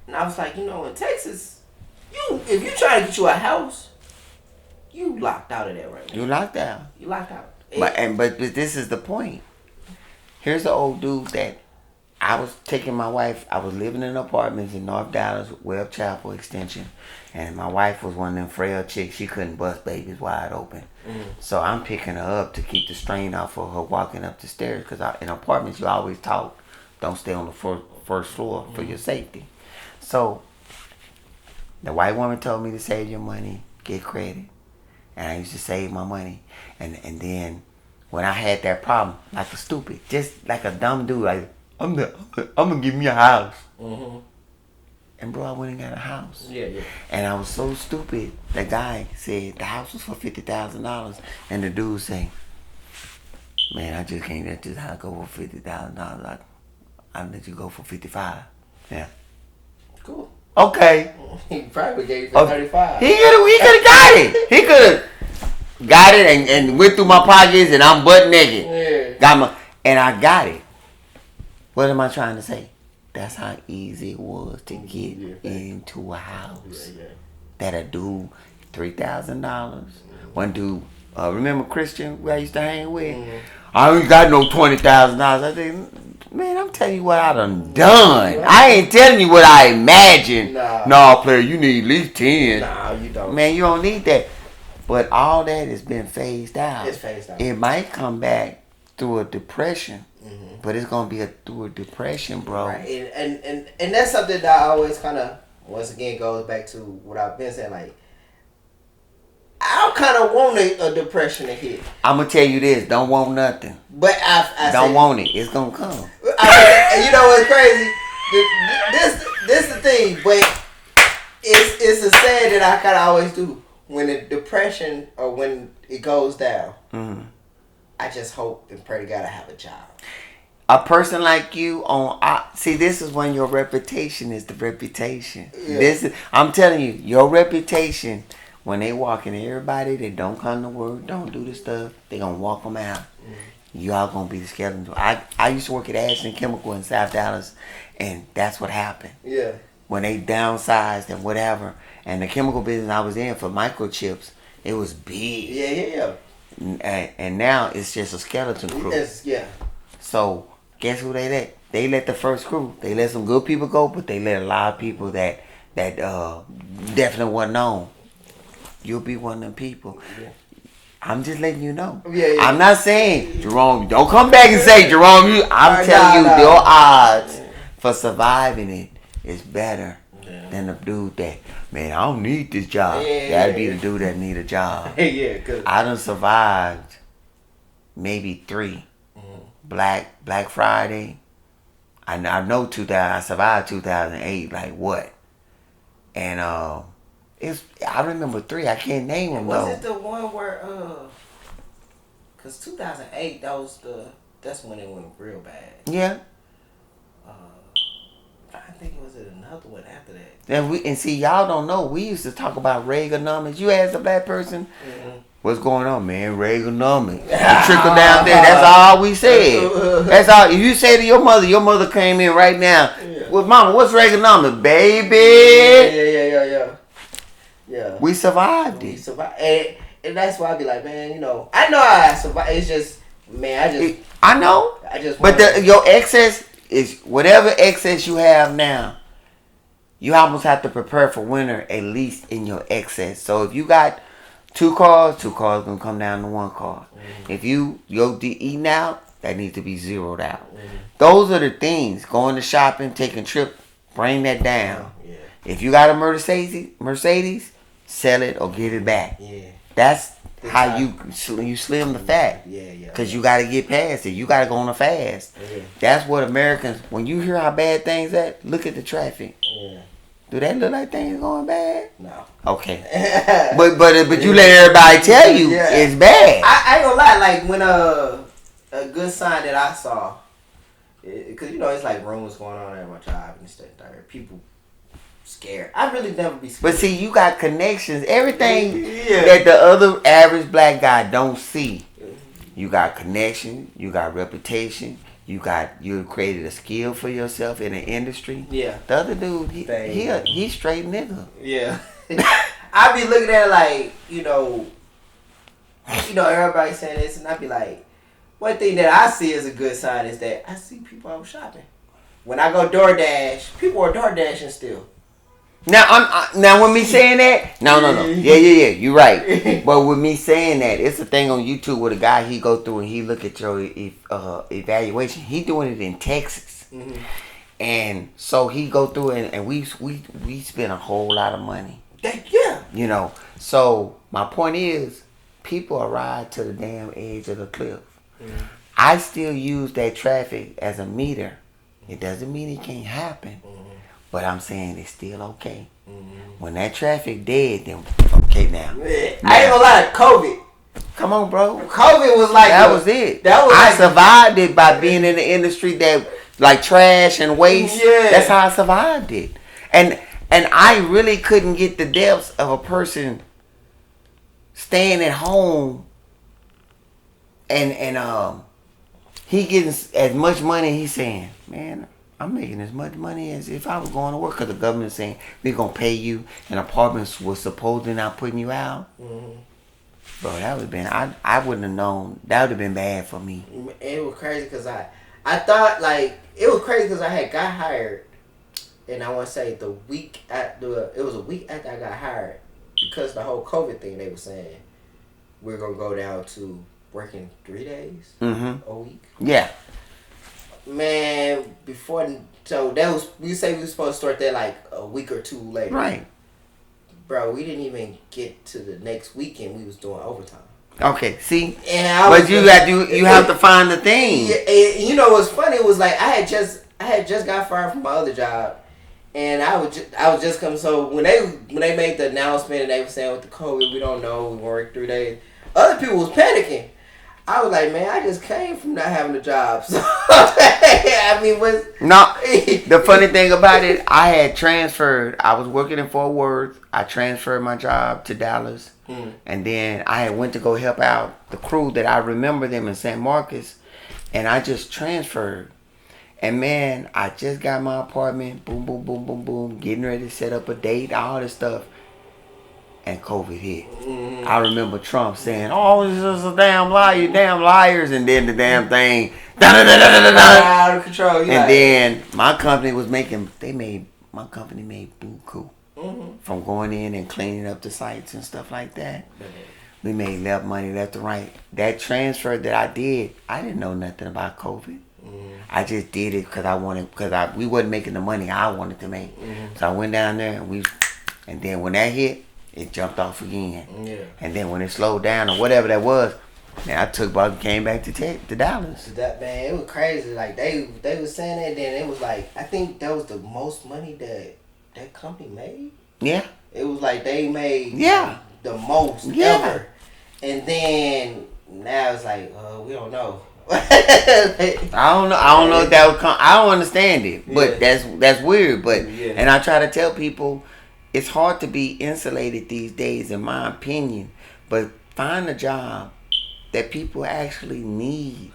and I was like, in Texas, if you try to get you a house, you locked out of there right now. You locked out. But this is the point. Here's the old dude that I was taking my wife. I was living in apartments in North Dallas, Webb Chapel Extension, and my wife was one of them frail chicks. She couldn't bust babies wide open. So I'm picking her up to keep the strain off of her walking up the stairs. Because in apartments, you always talk, don't stay on the first floor for your safety. So the white woman told me to save your money, get credit. And I used to save my money. And then when I had that problem, like a stupid, just like a dumb dude, like, I'm gonna give me a house. Mm-hmm. And bro, I went and got a house. Yeah. And I was so stupid. The guy said the house was for $50,000, and the dude said, "Man, I just can't let this house go for $50,000. I'll let you go for $55." Yeah. Cool. Okay. He probably gave you for $35. He could have got it. He could have got it and went through my pockets, and I'm butt naked. Yeah. And I got it. What am I trying to say? That's how easy it was to get into a house. That'll do $3,000. One dude, remember Christian, who I used to hang with? I ain't got no $20,000. I said, man, I'm telling you what I done. I ain't telling you what I imagined. No, player, you need at least 10. No, you don't. Man, you don't need that. But all that has been phased out. It's phased out. It might come back through a depression. But it's gonna be through a depression, bro. Right, and that's something that I always kind of once again goes back to what I've been saying. Like, I kind of want a depression to hit. I'm gonna tell you this: don't want nothing. But I don't want it. It's gonna come. You know what's crazy? This the thing, but it's a saying that I kind of always do when the depression or when it goes down. Mm-hmm. I just hope and pray to God I have a job. A person like you see, this is when your reputation is the reputation. Yeah. I'm telling you, your reputation, when they walk in, everybody that don't come to work, don't do the stuff, they gonna walk them out. You all gonna be the skeleton. I used to work at Ashton Chemical in South Dallas, and that's what happened. Yeah. When they downsized and whatever, and the chemical business I was in for microchips, it was big. Yeah. And now it's just a skeleton crew. So guess who they let? They let the first crew. They let some good people go, but they let a lot of people that definitely wasn't known. You'll be one of them people. Yeah. I'm just letting you know. Yeah. I'm not saying, Jerome, don't come back and say, Jerome, I'm telling you, your odds for surviving it is better than the dude that, man, I don't need this job. That'd be the dude that need a job. Cause I done survived maybe 3. Black Friday. I know 2000. I survived 2008. Like what? And I remember 3. I can't name them though. Was it the one where cause 2008 that's when it went real bad. Yeah. I think it was another one after that. And see, y'all don't know. We used to talk about Reaganomics. You ask a black person, what's going on, man? Reaganomics. It trickled down there. That's all we said. That's all. If you say to your mother came in right now. Yeah. Well, mama, what's Reaganomics, baby? Yeah. We survived it. We survived. And that's why I be like, man, I know I survived. It's just, man, I know. But your excess is whatever excess you have now. you almost have to prepare for winter at least in your excess. So if you got two cars gonna come down to one car. Mm-hmm. If you eating out, that needs to be zeroed out. Mm-hmm. Those are the things. Going to shopping, taking trip, bring that down. Yeah. If you got a Mercedes, sell it or give it back. Yeah. That's how you slim the fat. Yeah. Because you got to get past it. You got to go on a fast. Yeah. That's what Americans, when you hear how bad things at, look at the traffic. Yeah. Do that look like things going bad? No. Okay. but you let everybody tell you it's bad. I ain't gonna lie. Like when a good sign that I saw, because it's like rumors going on at my job and stuff. People scared. I really never be scared. But see, you got connections. Everything that the other average black guy don't see. You got connection. You got reputation. You created a skill for yourself in the industry. Yeah. The other dude, he straight nigga. Yeah. I be looking at it like, everybody saying this, and I be like, one thing that I see as a good sign is that I see people out shopping. When I go DoorDash, people are DoorDashing still. Now with me saying that, no, yeah, you're right. But with me saying that, it's a thing on YouTube where the guy he go through and he look at your evaluation. He doing it in Texas, and so he go through it, and we spend a whole lot of money. Yeah. So my point is, people arrive to the damn edge of the cliff. I still use that traffic as a meter. It doesn't mean it can't happen. But I'm saying it's still okay. When that traffic dead, then okay now. I ain't gonna lie, COVID. Come on, bro. COVID was like that was it. I survived it by being in the industry that like trash and waste. Yeah. That's how I survived it. And I really couldn't get the depths of a person staying at home and he getting as much money. He's saying, man, I'm making as much money as if I was going to work, because the government's saying we're going to pay you and apartments was supposedly not putting you out. Bro, that would have been, I wouldn't have known. That would have been bad for me. It was crazy because I thought, like, it was crazy because I had got hired, and I want to say it was a week after I got hired, because the whole COVID thing, they were saying we're going to go down to working 3 days a week. Yeah. Man, so that was, we say we were supposed to start that like a week or two later. Right. Bro, we didn't even get to the next weekend. We was doing overtime. Okay, see? But you have to find the thing. And what's funny? It was like I had just got fired from my other job, and I was just coming. So when they made the announcement and they were saying with the COVID, we don't know, we work 3 days. Other people was panicking. I was like, man, I just came from not having a job. So, I mean, the funny thing about it, I had transferred. I was working in Fort Worth. I transferred my job to Dallas. And then I had went to go help out the crew that I remember them in San Marcos. And I just transferred. And man, I just got my apartment. Boom, boom, boom, boom, boom. Getting ready to set up a date, all this stuff. And COVID hit. I remember Trump saying, "Oh, this is a damn lie, you damn liars," and then the damn thing out of control. And then my company made buku from going in and cleaning up the sites and stuff like that. We made money left and right. That transfer that I did, I didn't know nothing about COVID. I just did it because we wasn't making the money I wanted to make. So I went down there and then when that hit, it jumped off again. Yeah. And then when it slowed down or whatever that was, man, I took off and came back to Dallas. That, man, it was crazy. Like they was saying that, then it was like, I think that was the most money that company made. Yeah. It was like they made the most ever. And then now it's like, we don't know. I don't know if that would come. I don't understand it, but that's weird. But and I try to tell people, it's hard to be insulated these days, in my opinion. But find a job that people actually need.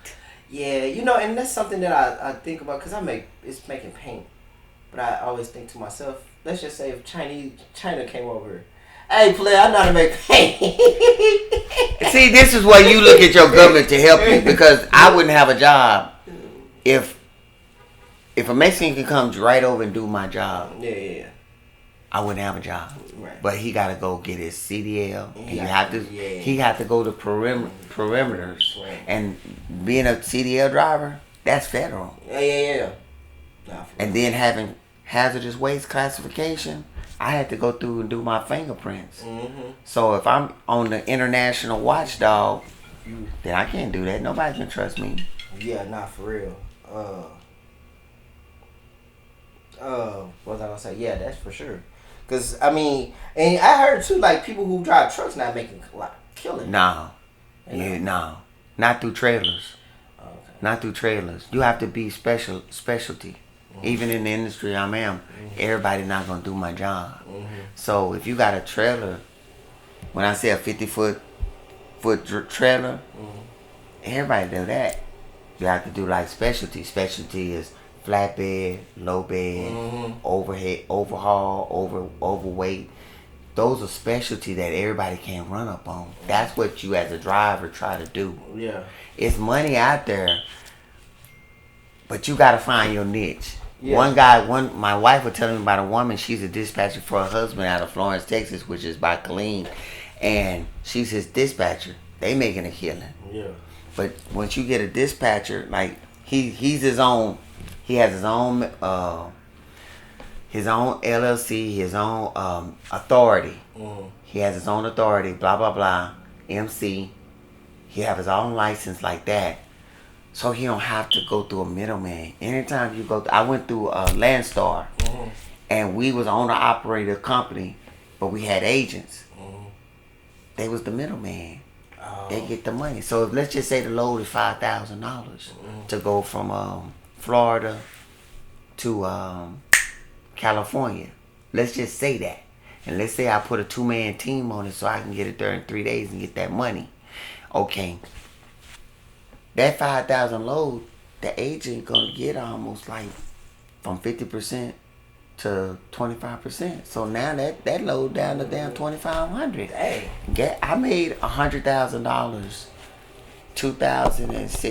Yeah, and that's something that I think about, because it's making paint. But I always think to myself, let's just say if China came over, hey, player, I know how to make paint. See, this is where you look at your government to help you, because I wouldn't have a job if a Mexican could come right over and do my job. Yeah. I wouldn't have a job. Right. But he got to go get his CDL. And He had to go to perimeters. Right. And being a CDL driver, that's federal. Yeah. Nah, and then having hazardous waste classification, I had to go through and do my fingerprints. Mm-hmm. So if I'm on the international watchdog, then I can't do that. Nobody can trust me. Yeah, not for real. What was I gonna say? Yeah, that's for sure. Cause I mean, and I heard too, like people who drive trucks not making like killing. No, not through trailers. Okay. Not through trailers. You have to be specialty. Mm-hmm. Even in the industry I'm in, everybody not gonna do my job. Mm-hmm. So if you got a trailer, when I say a 50-foot trailer, everybody do that. You have to do like specialty. Specialty is flatbed, low bed, overhead, overhaul, overweight. Those are specialty that everybody can't run up on. That's what you as a driver try to do. Yeah. It's money out there, but you gotta find your niche. Yeah. My wife was telling me about a woman, she's a dispatcher for her husband out of Florence, Texas, which is by Killeen, and she's his dispatcher. They making a killing. Yeah. But once you get a dispatcher, like he's his own. He has his own LLC, his own authority. He has his own authority, blah, blah, blah, MC. He have his own license like that. So he don't have to go through a middleman. Anytime you go, I went through Landstar, and we was owner-operator company, but we had agents. They was the middleman. They get the money. So let's just say the load is $5,000 to go from Florida to California. Let's just say that. And let's say I put a 2-man team on it so I can get it there in 3 days and get that money. Okay. That 5,000 load, the agent gonna get almost like from 50% to 25%. So now that load down to damn 2,500. Dang. I made $100,000 2006.